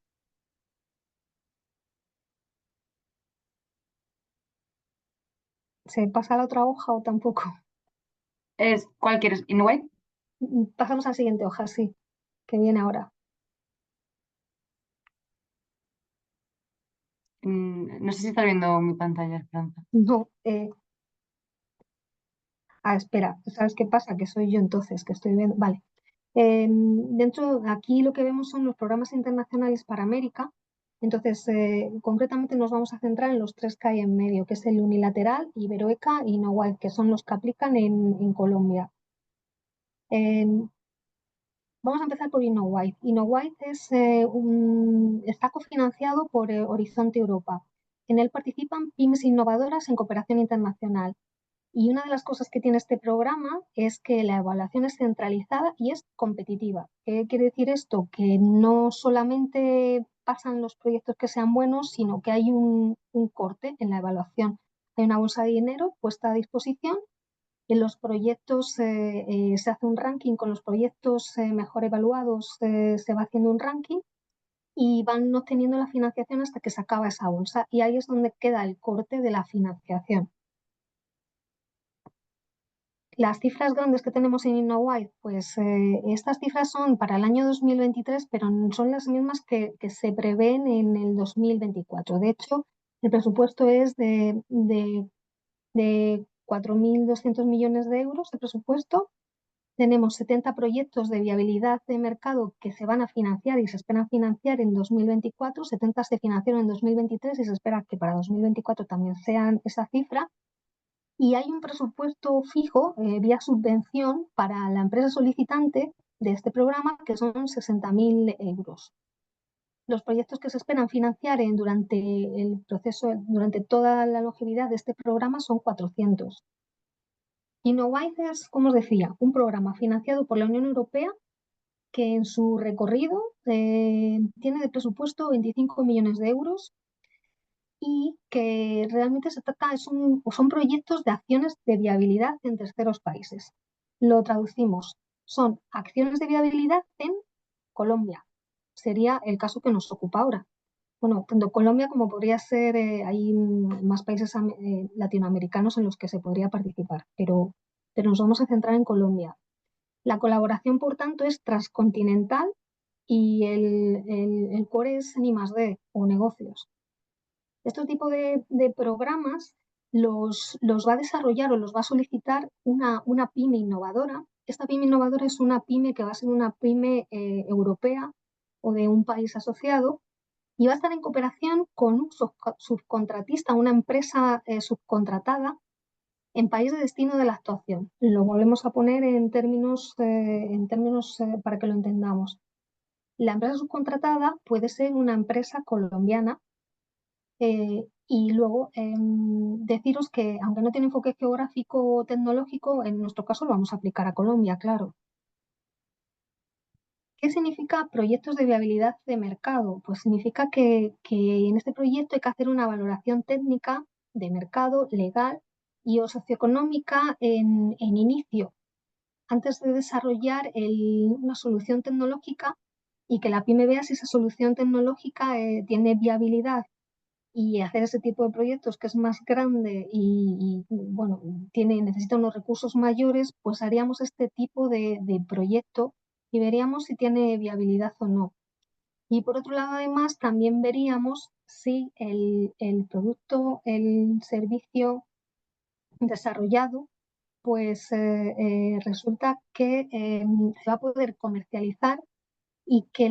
Speaker 6: ¿Se pasa a la otra hoja o tampoco?
Speaker 3: ¿Cuál quieres? ¿InnoWide?
Speaker 6: Pasamos a la siguiente hoja, sí, que viene ahora.
Speaker 3: No sé si estás viendo mi pantalla, Esperanza.
Speaker 6: No, espera, ¿sabes qué pasa? Que soy yo entonces, que estoy viendo. Vale. Dentro, aquí lo que vemos son los programas internacionales para América. Entonces, concretamente nos vamos a centrar en los tres que hay en medio, que es el unilateral, Eureka y InnoWide, que son los que aplican en Colombia. Vamos a empezar por InnoWide. InnoWide está cofinanciado por Horizonte Europa. En él participan pymes innovadoras en cooperación internacional. Y una de las cosas que tiene este programa es que la evaluación es centralizada y es competitiva. ¿Qué quiere decir esto? Que no solamente pasan los proyectos que sean buenos, sino que hay un corte en la evaluación. Hay una bolsa de dinero puesta a disposición. En los proyectos se hace un ranking, con los proyectos mejor evaluados se va haciendo un ranking y van obteniendo la financiación hasta que se acaba esa bolsa. Y ahí es donde queda el corte de la financiación. Las cifras grandes que tenemos en InnoWide, pues estas cifras son para el año 2023, pero son las mismas que se prevén en el 2024. De hecho, el presupuesto es de 4.200 millones de euros de presupuesto. Tenemos 70 proyectos de viabilidad de mercado que se van a financiar y se esperan financiar en 2024. 70 se financiaron en 2023 y se espera que para 2024 también sean esa cifra. Y hay un presupuesto fijo vía subvención para la empresa solicitante de este programa, que son 60.000 euros. Los proyectos que se esperan financiar durante el proceso, durante toda la longevidad de este programa, son 400. InnoWide es, como os decía, un programa financiado por la Unión Europea que en su recorrido tiene de presupuesto 25 millones de euros y que realmente se trata, son proyectos de acciones de viabilidad en terceros países. Lo traducimos, son acciones de viabilidad en Colombia. Sería el caso que nos ocupa ahora. Bueno, tanto Colombia como podría ser, hay más países latinoamericanos en los que se podría participar, pero nos vamos a centrar en Colombia. La colaboración, por tanto, es transcontinental y el core es I+D o negocios. Este tipo de programas los va a desarrollar o los va a solicitar una pyme innovadora. Esta pyme innovadora es una pyme que va a ser una pyme europea o de un país asociado y va a estar en cooperación con un subcontratista, una empresa subcontratada en país de destino de la actuación. Lo volvemos a poner en términos para que lo entendamos. La empresa subcontratada puede ser una empresa colombiana Y luego deciros que, aunque no tiene enfoque geográfico o tecnológico, en nuestro caso lo vamos a aplicar a Colombia, claro. ¿Qué significa proyectos de viabilidad de mercado? Pues significa que en este proyecto hay que hacer una valoración técnica de mercado, legal y o socioeconómica en inicio, antes de desarrollar una solución tecnológica y que la pyme vea si esa solución tecnológica tiene viabilidad. Y hacer ese tipo de proyectos que es más grande y bueno, necesita unos recursos mayores, pues haríamos este tipo de proyecto y veríamos si tiene viabilidad o no. Y por otro lado, además, también veríamos si el producto, el servicio desarrollado, pues resulta que se va a poder comercializar y que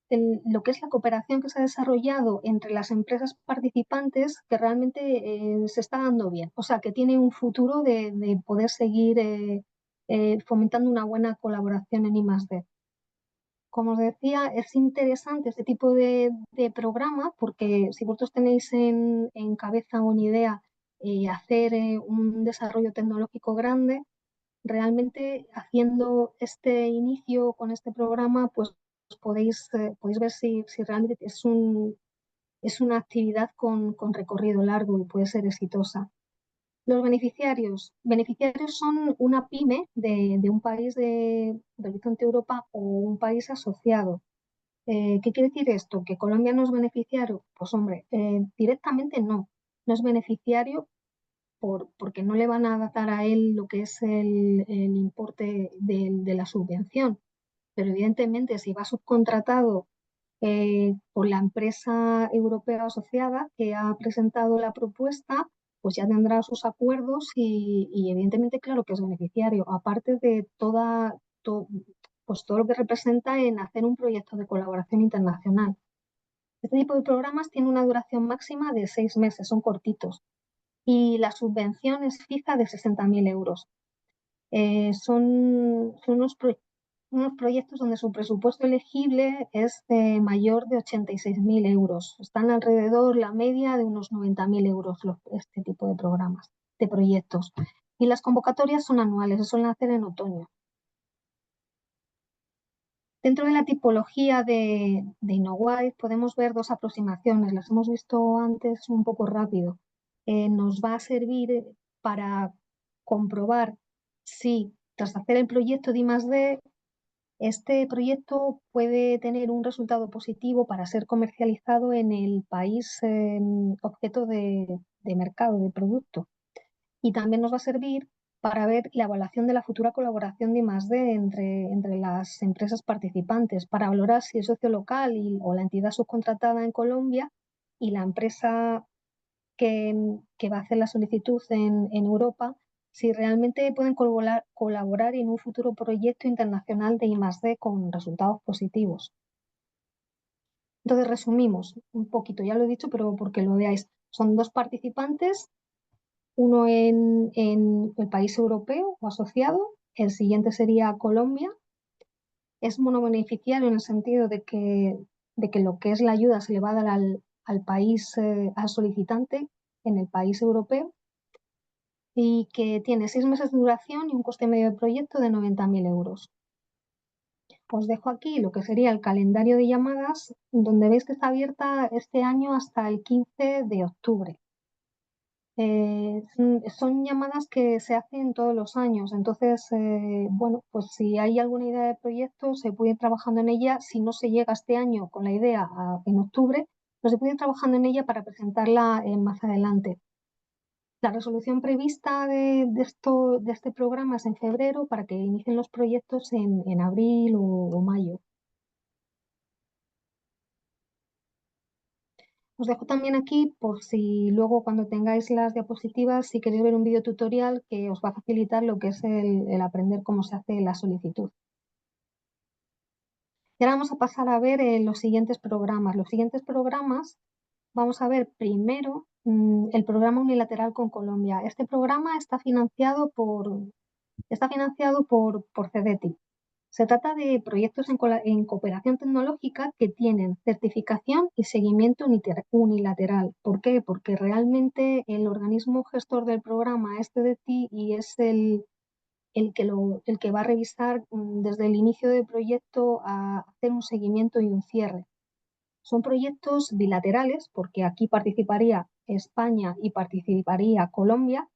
Speaker 6: lo que es la cooperación que se ha desarrollado entre las empresas participantes, que realmente se está dando bien. O sea, que tiene un futuro de poder seguir fomentando una buena colaboración en I+D. Como os decía, es interesante este tipo de programa porque si vosotros tenéis en cabeza una idea hacer un desarrollo tecnológico grande, realmente haciendo este inicio con este programa, pues podéis ver si realmente es una actividad con recorrido largo y puede ser exitosa. Los beneficiarios son una pyme de un país de Horizonte Europa o un país asociado. ¿Qué quiere decir esto? ¿Que Colombia no es beneficiario? Pues hombre, directamente no es beneficiario porque no le van a dar a él lo que es el importe de la subvención. Pero evidentemente si va subcontratado por la empresa europea asociada que ha presentado la propuesta, pues ya tendrá sus acuerdos y evidentemente claro que es beneficiario, aparte de pues todo lo que representa en hacer un proyecto de colaboración internacional. Este tipo de programas tiene una duración máxima de 6 meses, son cortitos, y la subvención es fija de 60.000 euros. Son unos proyectos donde su presupuesto elegible es mayor de 86.000 euros. Están alrededor la media de unos 90.000 euros este tipo de programas, de proyectos. Y las convocatorias son anuales, se suelen hacer en otoño. Dentro de la tipología de InnoWide podemos ver dos aproximaciones, las hemos visto antes un poco rápido. Nos va a servir para comprobar si tras hacer el proyecto de I+D, este proyecto puede tener un resultado positivo para ser comercializado en el país objeto de mercado, de producto. Y también nos va a servir para ver la evaluación de la futura colaboración de I+D entre las empresas participantes, para valorar si el socio local o la entidad subcontratada en Colombia y la empresa que va a hacer la solicitud en Europa, si realmente pueden colaborar en un futuro proyecto internacional de I+D con resultados positivos. Entonces, resumimos un poquito, ya lo he dicho, pero porque lo veáis. Son dos participantes, uno en el país europeo o asociado, el siguiente sería Colombia. Es monobeneficiario en el sentido de que lo que es la ayuda se le va a dar al país, al solicitante en el país europeo, y que tiene 6 meses de duración y un coste medio de proyecto de 90.000 euros. Os dejo aquí lo que sería el calendario de llamadas, donde veis que está abierta este año hasta el 15 de octubre. Son llamadas que se hacen todos los años, entonces, bueno, pues si hay alguna idea de proyecto, se puede ir trabajando en ella. Si no se llega este año con la idea en octubre, pues se puede ir trabajando en ella para presentarla más adelante. La resolución prevista de este programa es en febrero para que inicien los proyectos en abril o mayo. Os dejo también aquí por si luego cuando tengáis las diapositivas, si queréis ver un video tutorial que os va a facilitar lo que es el aprender cómo se hace la solicitud. Y ahora vamos a pasar a ver los siguientes programas. Los siguientes programas vamos a ver primero el programa unilateral con Colombia. Este programa está financiado por CEDETI. Se trata de proyectos en cooperación tecnológica que tienen certificación y seguimiento unilateral. ¿Por qué? Porque realmente el organismo gestor del programa es CDT y es el que va a revisar desde el inicio del proyecto a hacer un seguimiento y un cierre. Son proyectos bilaterales porque aquí participaría España y participaría Colombia.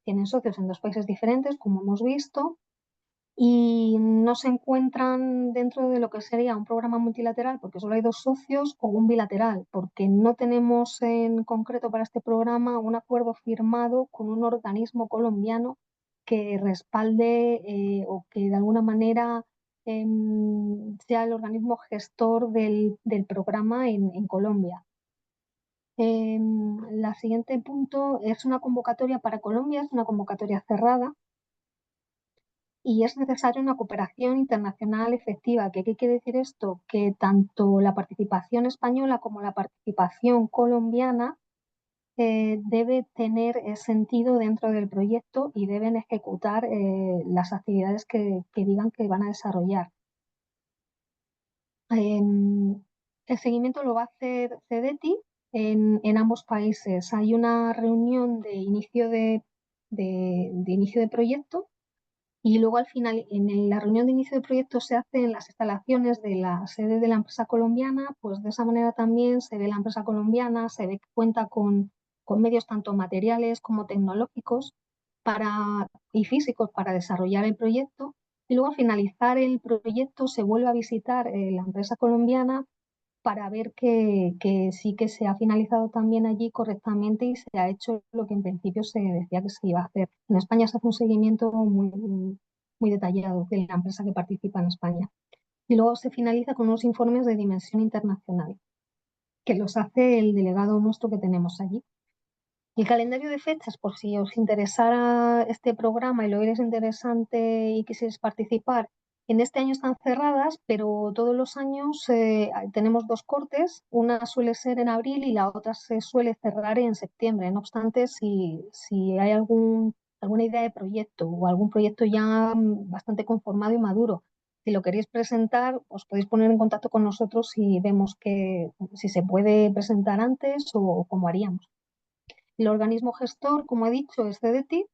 Speaker 6: Tienen socios en 2 países diferentes, como hemos visto, y no se encuentran dentro de lo que sería un programa multilateral porque solo hay 2 socios, o un bilateral porque no tenemos en concreto para este programa un acuerdo firmado con un organismo colombiano que respalde o que de alguna manera sea el organismo gestor del programa en Colombia. La siguiente punto es una convocatoria para Colombia, es una convocatoria cerrada y es necesaria una cooperación internacional efectiva. ¿Qué quiere decir esto? Que tanto la participación española como la participación colombiana debe tener sentido dentro del proyecto y deben ejecutar las actividades que digan que van a desarrollar. El seguimiento lo va a hacer CDT en ambos países. Hay una reunión de inicio de proyecto y luego al final, en la reunión de inicio de proyecto se hace en las instalaciones de la sede de la empresa colombiana, pues de esa manera también se ve la empresa colombiana, se ve que cuenta con medios tanto materiales como tecnológicos y físicos para desarrollar el proyecto. Y luego al finalizar el proyecto se vuelve a visitar la empresa colombiana para ver que sí que se ha finalizado también allí correctamente y se ha hecho lo que en principio se decía que se iba a hacer. En España se hace un seguimiento muy detallado de la empresa que participa en España. Y luego se finaliza con unos informes de dimensión internacional, que los hace el delegado nuestro que tenemos allí. El calendario de fechas, por si os interesara este programa y lo veis interesante y quisierais participar, en este año están cerradas, pero todos los años tenemos 2 cortes. Una suele ser en abril y la otra se suele cerrar en septiembre. No obstante, si hay alguna idea de proyecto o algún proyecto ya bastante conformado y maduro, si lo queréis presentar, os podéis poner en contacto con nosotros y vemos si se puede presentar antes o cómo haríamos. El organismo gestor, como he dicho, es CDT.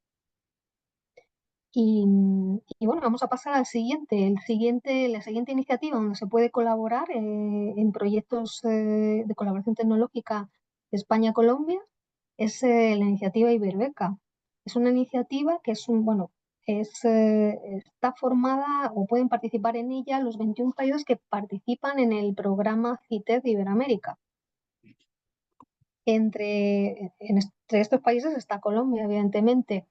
Speaker 6: Y bueno, vamos a pasar al siguiente. La siguiente iniciativa donde se puede colaborar en proyectos de colaboración tecnológica de España-Colombia es la iniciativa Iberbeca. Es una iniciativa que está formada o pueden participar en ella los 21 países que participan en el programa CITED de Iberoamérica. Entre estos países está Colombia, evidentemente.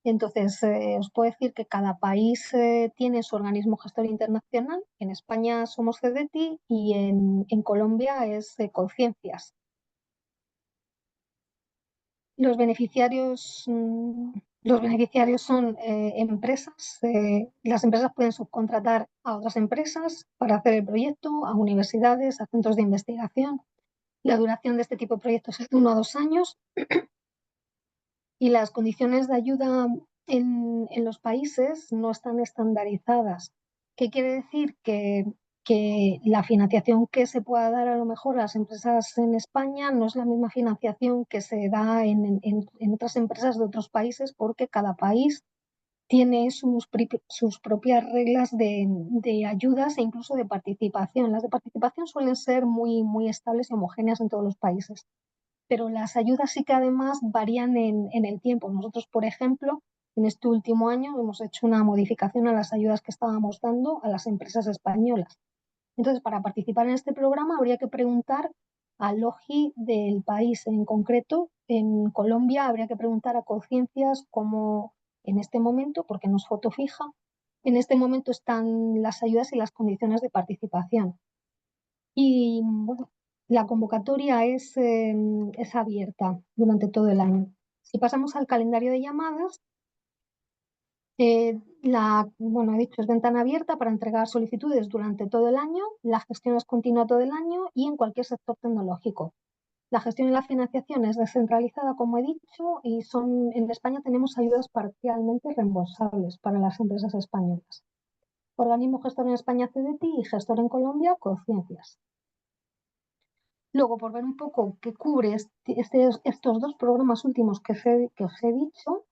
Speaker 6: Entonces, os puedo decir que cada país tiene su organismo gestor internacional. En España somos CDT y en Colombia es Conciencias. Los beneficiarios son empresas. Las empresas pueden subcontratar a otras empresas para hacer el proyecto, a universidades, a centros de investigación. La duración de este tipo de proyectos es de 1 a 2 años. Y las condiciones de ayuda en los países no están estandarizadas. ¿Qué quiere decir? Que la financiación que se pueda dar a lo mejor a las empresas en España no es la misma financiación que se da en otras empresas de otros países, porque cada país tiene sus propias reglas de ayudas e incluso de participación. Las de participación suelen ser muy estables y homogéneas en todos los países, pero las ayudas sí que además varían en el tiempo. Nosotros, por ejemplo, en este último año hemos hecho una modificación a las ayudas que estábamos dando a las empresas españolas. Entonces, para participar en este programa habría que preguntar al LOGI del país en concreto. En Colombia habría que preguntar a Conciencias cómo en este momento, porque no es foto fija, en este momento están las ayudas y las condiciones de participación. Y bueno, la convocatoria es abierta durante todo el año. Si pasamos al calendario de llamadas, he dicho, es ventana abierta para entregar solicitudes durante todo el año. La gestión es continua todo el año y en cualquier sector tecnológico. La gestión y la financiación es descentralizada, como he dicho, y en España tenemos ayudas parcialmente reembolsables para las empresas españolas. organismo gestor en España CDTI y gestor en Colombia Conciencias. Luego, por ver un poco qué cubre estos dos programas últimos que os he dicho,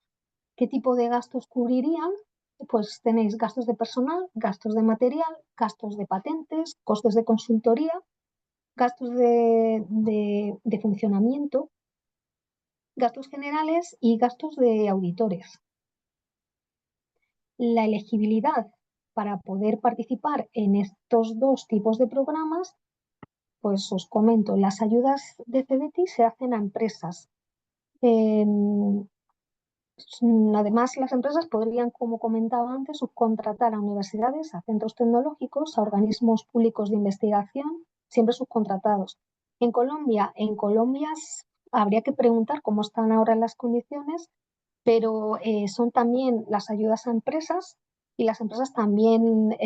Speaker 6: qué tipo de gastos cubrirían, pues tenéis gastos de personal, gastos de material, gastos de patentes, costes de consultoría, gastos de funcionamiento, gastos generales y gastos de auditores. La elegibilidad para poder participar en estos dos tipos de programas, pues os comento, las ayudas de CDTI se hacen a empresas. Además, las empresas podrían, como comentaba antes, subcontratar a universidades, a centros tecnológicos, a organismos públicos de investigación, siempre subcontratados. En Colombia habría que preguntar cómo están ahora las condiciones, pero son también las ayudas a empresas y las empresas también,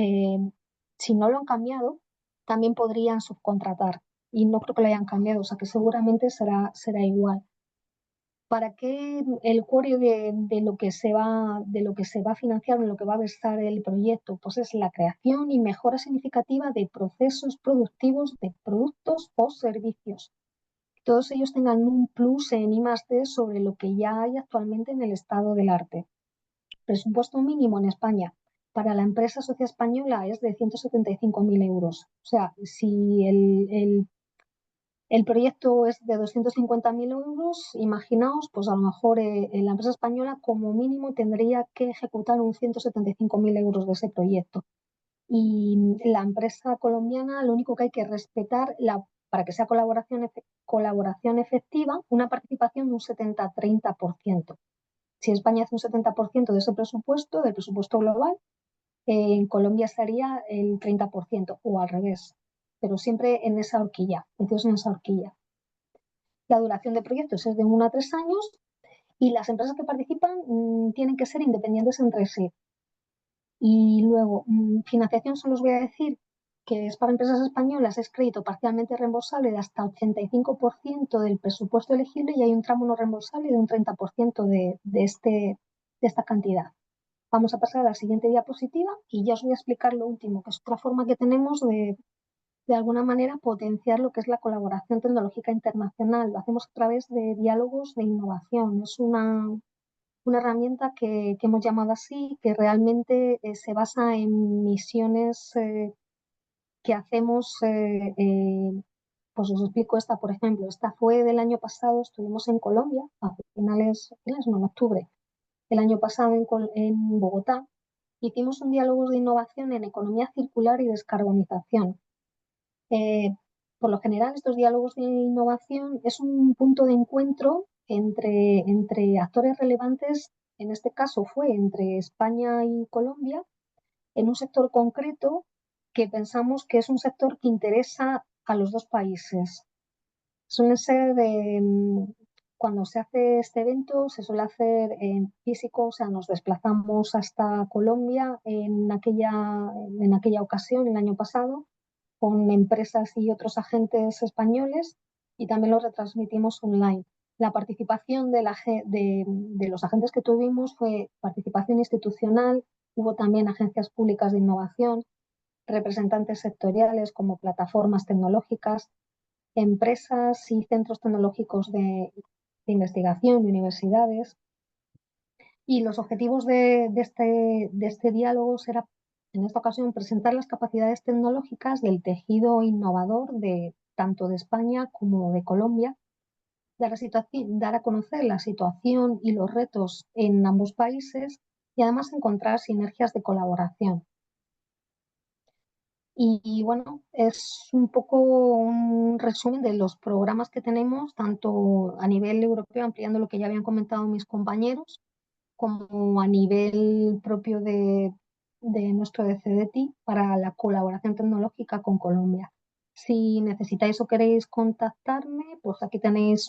Speaker 6: si no lo han cambiado, también podrían subcontratar y no creo que lo hayan cambiado, o sea que seguramente será igual. ¿Para qué el core de lo que se va a financiar, en lo que va a versar el proyecto? Pues es la creación y mejora significativa de procesos productivos de productos o servicios. Todos ellos tengan un plus en I+D sobre lo que ya hay actualmente en el estado del arte. Presupuesto mínimo en España para la empresa socia española es de 175.000 euros. O sea, si el proyecto es de 250.000 euros, imaginaos, pues a lo mejor la empresa española como mínimo tendría que ejecutar un 175.000 euros de ese proyecto. Y la empresa colombiana, lo único que hay que respetar, para que sea colaboración efectiva, una participación de un 70-30%. Si España hace un 70% de ese presupuesto, del presupuesto global, en Colombia estaría el 30% o al revés, pero siempre en esa horquilla, metidos en esa horquilla. La duración de proyectos es de 1 a 3 años y las empresas que participan tienen que ser independientes entre sí. Y luego, financiación, solo os voy a decir que es para empresas españolas, es crédito parcialmente reembolsable de hasta 85% del presupuesto elegible y hay un tramo no reembolsable de un 30% de esta cantidad. Vamos a pasar a la siguiente diapositiva y ya os voy a explicar lo último, que es otra forma que tenemos de alguna manera potenciar lo que es la colaboración tecnológica internacional. Lo hacemos a través de diálogos de innovación. Es una herramienta que hemos llamado así, que realmente se basa en misiones que hacemos. Pues os explico esta, por ejemplo. Esta fue del año pasado, estuvimos en Colombia, a finales no, en octubre, el año pasado en Bogotá. Hicimos un diálogo de innovación en economía circular y descarbonización. Por lo general, estos diálogos de innovación es un punto de encuentro entre actores relevantes, en este caso fue entre España y Colombia, en un sector concreto que pensamos que es un sector que interesa a los dos países. Suelen ser cuando se hace este evento, se suele hacer en físico, o sea, nos desplazamos hasta Colombia en aquella ocasión, el año pasado, con empresas y otros agentes españoles y también lo retransmitimos online. La participación de los agentes que tuvimos fue participación institucional, hubo también agencias públicas de innovación, representantes sectoriales como plataformas tecnológicas, empresas y centros tecnológicos de investigación y universidades. Y los objetivos de este diálogo será, en esta ocasión, presentar las capacidades tecnológicas del tejido innovador tanto de España como de Colombia, dar a conocer la situación y los retos en ambos países y además encontrar sinergias de colaboración. Y bueno, es un poco un resumen de los programas que tenemos, tanto a nivel europeo, ampliando lo que ya habían comentado mis compañeros, como a nivel propio de nuestro CDTI para la colaboración tecnológica con Colombia. Si necesitáis o queréis contactarme, pues aquí tenéis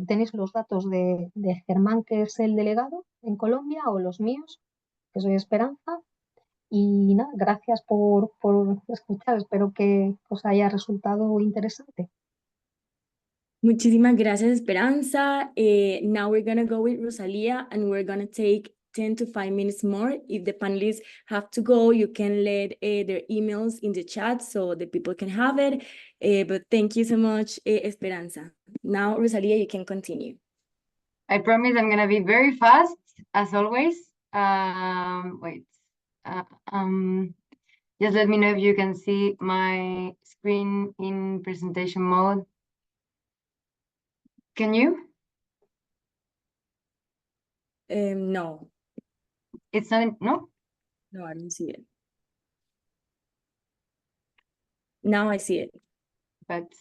Speaker 6: tenéis los datos de Germán, que es el delegado en Colombia, o los míos, que soy Esperanza. Y nada, gracias por escuchar. Espero que os haya resultado interesante.
Speaker 1: Muchísimas gracias, Esperanza. Now we're going to go with Rosalia and we're going to take 10 to 5 minutes more. If the panelists have to go, you can let their emails in the chat so the people can have it. But thank you so much, Esperanza. Now, Rosalia, you can continue.
Speaker 3: I promise I'm gonna be very fast, as always. Wait. Just let me know if you can see my screen in presentation mode. Can you?
Speaker 1: No.
Speaker 3: It's not, no?
Speaker 1: No, I don't see it. Now I see it.
Speaker 3: But,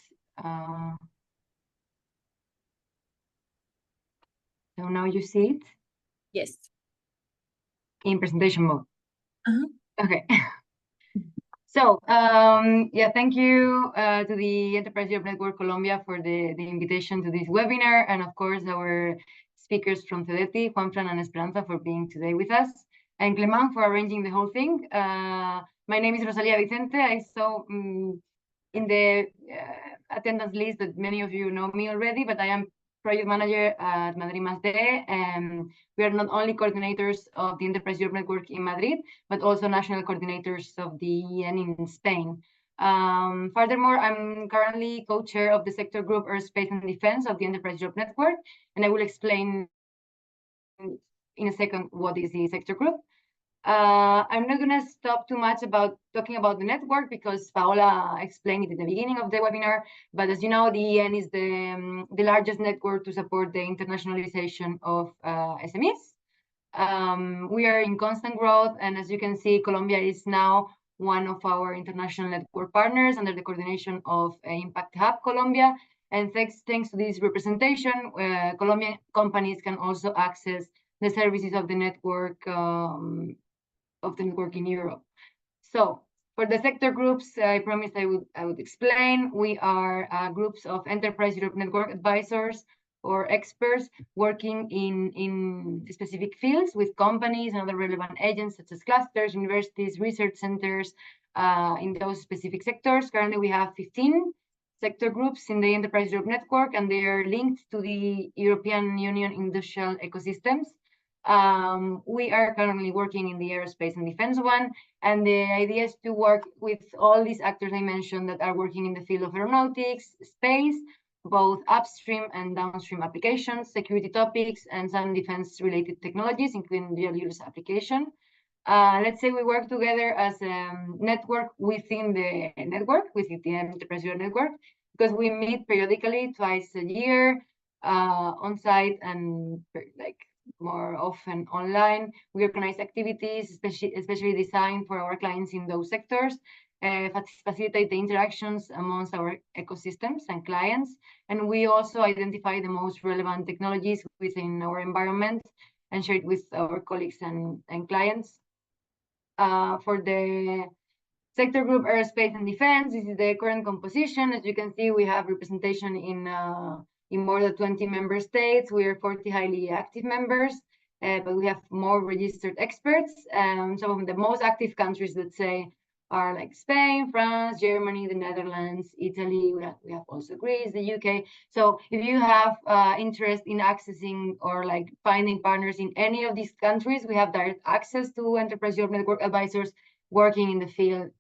Speaker 3: so now you see it
Speaker 1: Yes.
Speaker 3: in presentation mode. Okay. So, yeah, thank you to the Enterprise Europe Network Colombia for the invitation to this webinar, and of course our speakers from CEDETI, Juanfran and Esperanza, for being today with us, and Clement for arranging the whole thing. My name is Rosalia Vicente. I saw in the attendance list that many of you know me already, but I am project manager at Madrid +D, and we are not only coordinators of the Enterprise Europe Network in Madrid, but also national coordinators of the EN in Spain. Furthermore, I'm currently co-chair of the sector group Aerospace and Defense of the Enterprise Europe Network, and I will explain in a second what is the sector group. I'm not going to stop too much about talking about the network because Paola explained it at the beginning of the webinar. But as you know, the EN is the largest network to support the internationalization of SMEs. We are in constant growth, and as you can see, Colombia is now one of our international network partners under the coordination of Impact Hub Colombia. And thanks to this representation, Colombian companies can also access the services of the network in Europe. So for the sector groups, I promised I would explain. We are groups of Enterprise Europe Network advisors or experts working in specific fields with companies and other relevant agents such as clusters, universities, research centers in those specific sectors. Currently, we have 15 sector groups in the Enterprise Europe Network, and they are linked to the European Union industrial ecosystems. We are currently working in the Aerospace and Defense one, and the idea is to work with all these actors I mentioned that are working in the field of aeronautics, space, both upstream and downstream applications, security topics, and some defense-related technologies, including dual-use application. Let's say we work together as a network within the network, within the Enterprise Europe Network, because we meet periodically twice a year on site and more often online. We organize activities, especially designed for our clients in those sectors, facilitate the interactions amongst our ecosystems and clients. And we also identify the most relevant technologies within our environment and share it with our colleagues and clients. For the sector group Aerospace and Defense, this is the current composition. As you can see, we have representation in more than 20 member states. We are 40 highly active members, but we have more registered experts. Some of the most active countries, let's say, are like Spain, France, Germany, the Netherlands, Italy. We have also Greece, the UK. So if you have interest in accessing or finding partners in any of these countries, we have direct access to Enterprise Europe Network advisors working in the field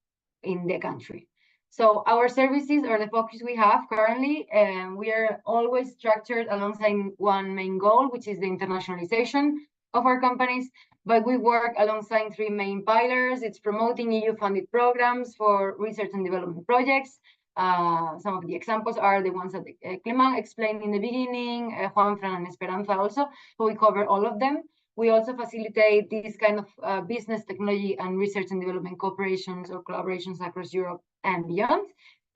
Speaker 3: in the country. So our services or the focus we have currently, we are always structured alongside one main goal, which is the internationalization of our companies, but we work alongside three main pillars. It's promoting EU-funded programs for research and development projects. Some of the examples are the ones that Clement explained in the beginning, Juanfran and Esperanza also, so we cover all of them. We also facilitate these kind of business, technology, and research and development cooperations or collaborations across Europe and beyond.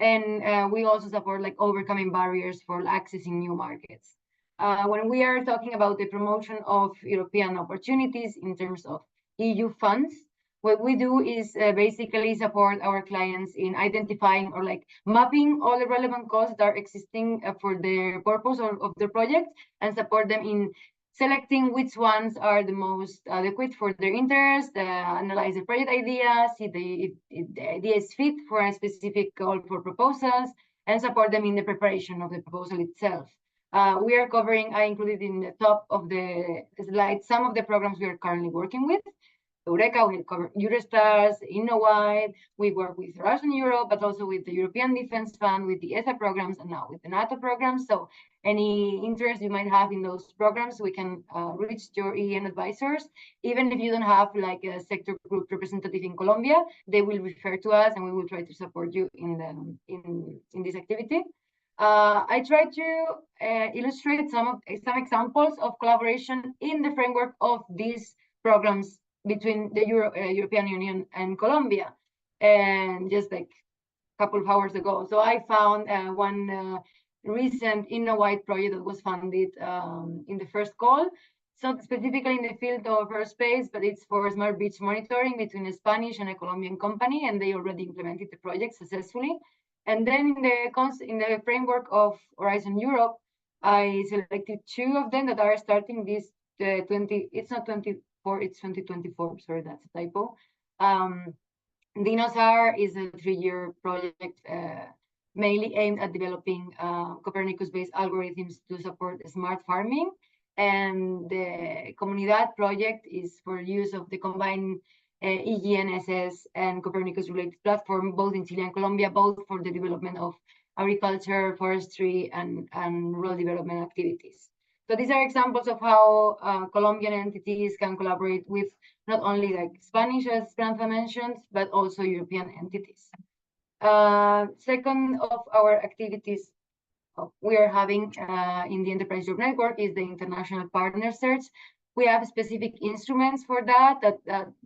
Speaker 3: And we also support overcoming barriers for accessing new markets. When we are talking about the promotion of European opportunities in terms of EU funds, what we do is basically support our clients in identifying or mapping all the relevant costs that are existing for the purpose of the project, and support them in selecting which ones are the most adequate for their interest, analyze the project idea, see if the idea is fit for a specific goal for proposals, and support them in the preparation of the proposal itself. We are covering, I included in the top of the slide, some of the programs we are currently working with. Eureka, we cover Eurostars, InnoWide, we work with Horizon Europe, but also with the European Defense Fund, with the ESA programs, and now with the NATO programs. So any interest you might have in those programs, we can reach your EEN advisors. Even if you don't have like a sector group representative in Colombia, they will refer to us and we will try to support you in this activity. I try to illustrate some examples of collaboration in the framework of these programs between the European Union and Colombia, and just like a couple of hours ago. So I found one recent InnoWide project that was funded in the first call. It's not specifically in the field of aerospace, but it's for smart beach monitoring between a Spanish and a Colombian company, and they already implemented the project successfully. And then in the framework of Horizon Europe, I selected 2 of them that are starting this it's not 24, it's 2024. Sorry, that's a typo. DINOSAR is a 3-year project mainly aimed at developing Copernicus-based algorithms to support smart farming. And the Comunidad project is for use of the combined EGNSS and Copernicus-related platform, both in Chile and Colombia, both for the development of agriculture, forestry, and rural development activities. So these are examples of how Colombian entities can collaborate with not only like Spanish, as Esperanza mentioned, but also European entities. Second of our activities we are having in the Enterprise Europe Network is the International Partner Search. We have specific instruments for that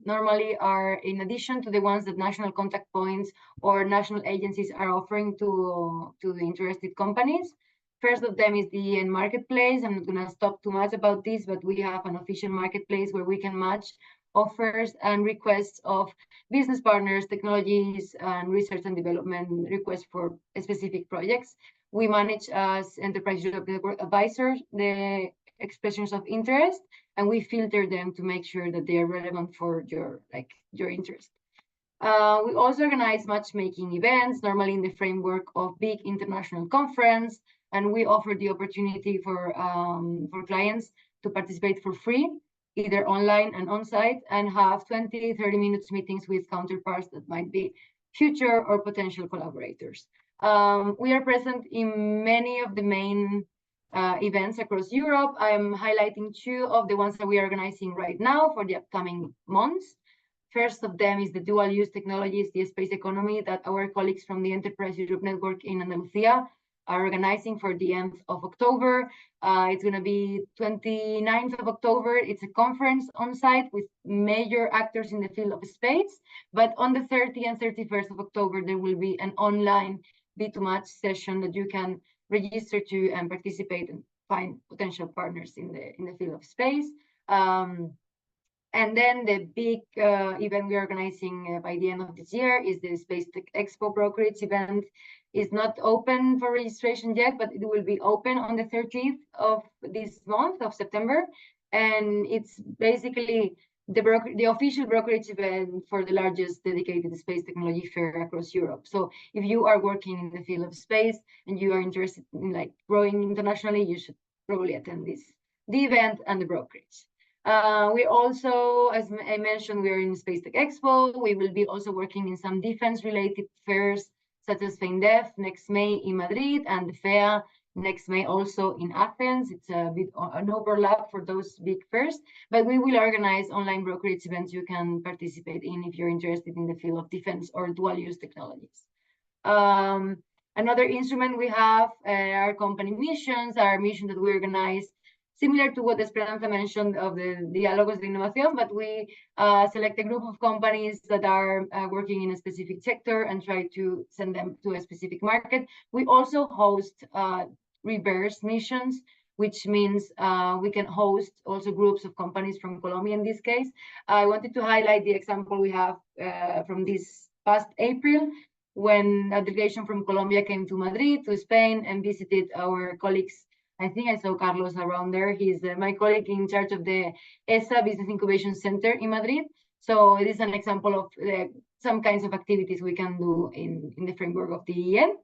Speaker 3: normally are in addition to the ones that national contact points or national agencies are offering to the interested companies. First of them is the EN marketplace. I'm not going to talk too much about this, but we have an official marketplace where we can match offers and requests of business partners, technologies, and research and development requests for specific projects. We manage as Enterprise Europe Network advisors the expressions of interest, and we filter them to make sure that they are relevant for your interest. We also organize matchmaking events, normally in the framework of big international conference, and we offer the opportunity for clients to participate for free, either online and on-site, and have 20, 30 minutes meetings with counterparts that might be future or potential collaborators. We are present in many of the main events across Europe. I am highlighting 2 of the ones that we are organizing right now for the upcoming months. First of them is the dual use technologies, the space economy, that our colleagues from the Enterprise Europe Network in Andalusia are organizing for the end of October. It's going to be 29th of October. It's a conference on site with major actors in the field of space. But on the 30th and 31st of October, there will be an online B2Match session that you can register to and participate and find potential partners in the field of space. And then the big event we're organizing by the end of this year is the Space Tech Expo brokerage event. It's not open for registration yet, but it will be open on the 30th of this month of September. And it's basically the official brokerage event for the largest dedicated space technology fair across Europe. So if you are working in the field of space and you are interested in like growing internationally, you should probably attend the event and the brokerage. We also, as I mentioned, we are in Space Tech Expo. We will be also working in some defense-related fairs, such as FEINDEF next May in Madrid, and the FEA next May also in Athens. It's a bit an overlap for those big fairs, but we will organize online brokerage events you can participate in if you're interested in the field of defense or dual-use technologies. Another instrument we have are company missions, our mission that we organize similar to what Esperanza mentioned of the Diálogos de Innovación, but we select a group of companies that are working in a specific sector and try to send them to a specific market. We also host reverse missions, which means we can host also groups of companies from Colombia in this case. I wanted to highlight the example we have from this past April, when a delegation from Colombia came to Madrid, to Spain, and visited our colleagues. I think I saw Carlos around there. He's my colleague in charge of the ESA Business Incubation Center in Madrid. So it is an example of some kinds of activities we can do in the framework of the EN.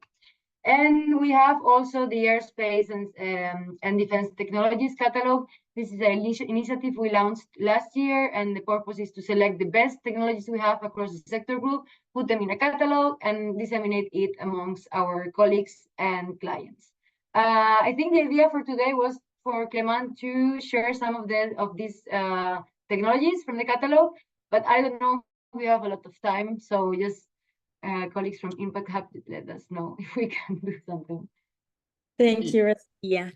Speaker 3: And we have also the Aerospace and Defense Technologies Catalog. This is an initiative we launched last year, and the purpose is to select the best technologies we have across the sector group, put them in a catalog, and disseminate it amongst our colleagues and clients. I think the idea for today was for Clement to share some of these technologies from the catalog, but I don't know, we have a lot of time, so just colleagues from Impact Hub, let us know if we can do something.
Speaker 1: Thank you, Rosia.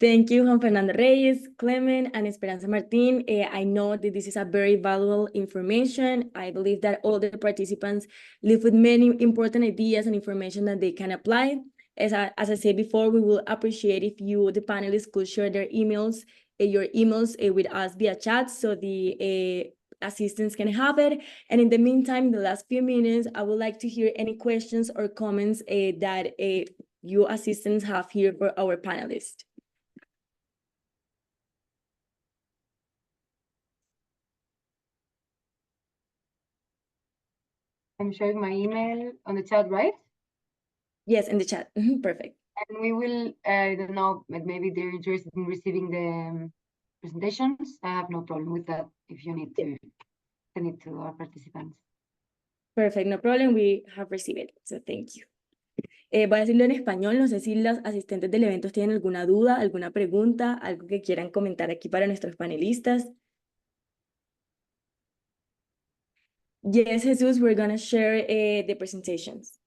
Speaker 1: Thank you, Juan Fernando Reyes, Clement, and Esperanza Martin. I know that this is a very valuable information. I believe that all the participants live with many important ideas and information that they can apply. As I said before, we will appreciate if you, the panelists, could share their emails, your emails with us via chat, so the assistants can have it. And in the meantime, in the last few minutes, I would like to hear any questions or comments that you assistants have here for our panelists.
Speaker 3: I'm sharing my email on the chat, right?
Speaker 1: Yes, in the chat. Perfect.
Speaker 3: And we will, I don't know, maybe they're interested in receiving the presentations. I have no problem with that if you need to send it to our participants.
Speaker 1: Perfect, no problem. We have received it, so thank you. Voy a decirlo en español. No sé si los asistentes del evento tienen alguna duda, alguna pregunta, algo que quieran comentar aquí para nuestros panelistas. Yes, Jesus, we're going to share the presentations.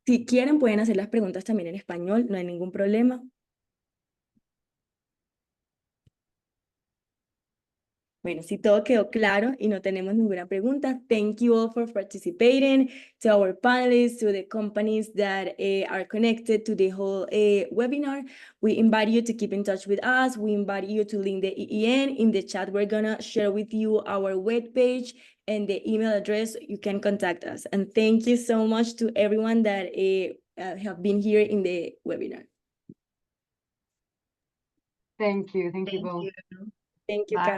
Speaker 1: Si quieren, pueden hacer las preguntas también en español, no hay ningún problema. Bueno, si todo quedó claro y no tenemos ninguna pregunta, thank you all for participating, to our panelists, to the companies that are connected to the whole webinar. We invite you to keep in touch with us. We invite you to link the EEN. In the chat, we're gonna share with you our webpage and the email address. You can contact us. And thank you so much to everyone that have been here in the webinar.
Speaker 3: Thank you. Thank you both.
Speaker 1: Thank you,
Speaker 2: Bye.
Speaker 1: Carmen.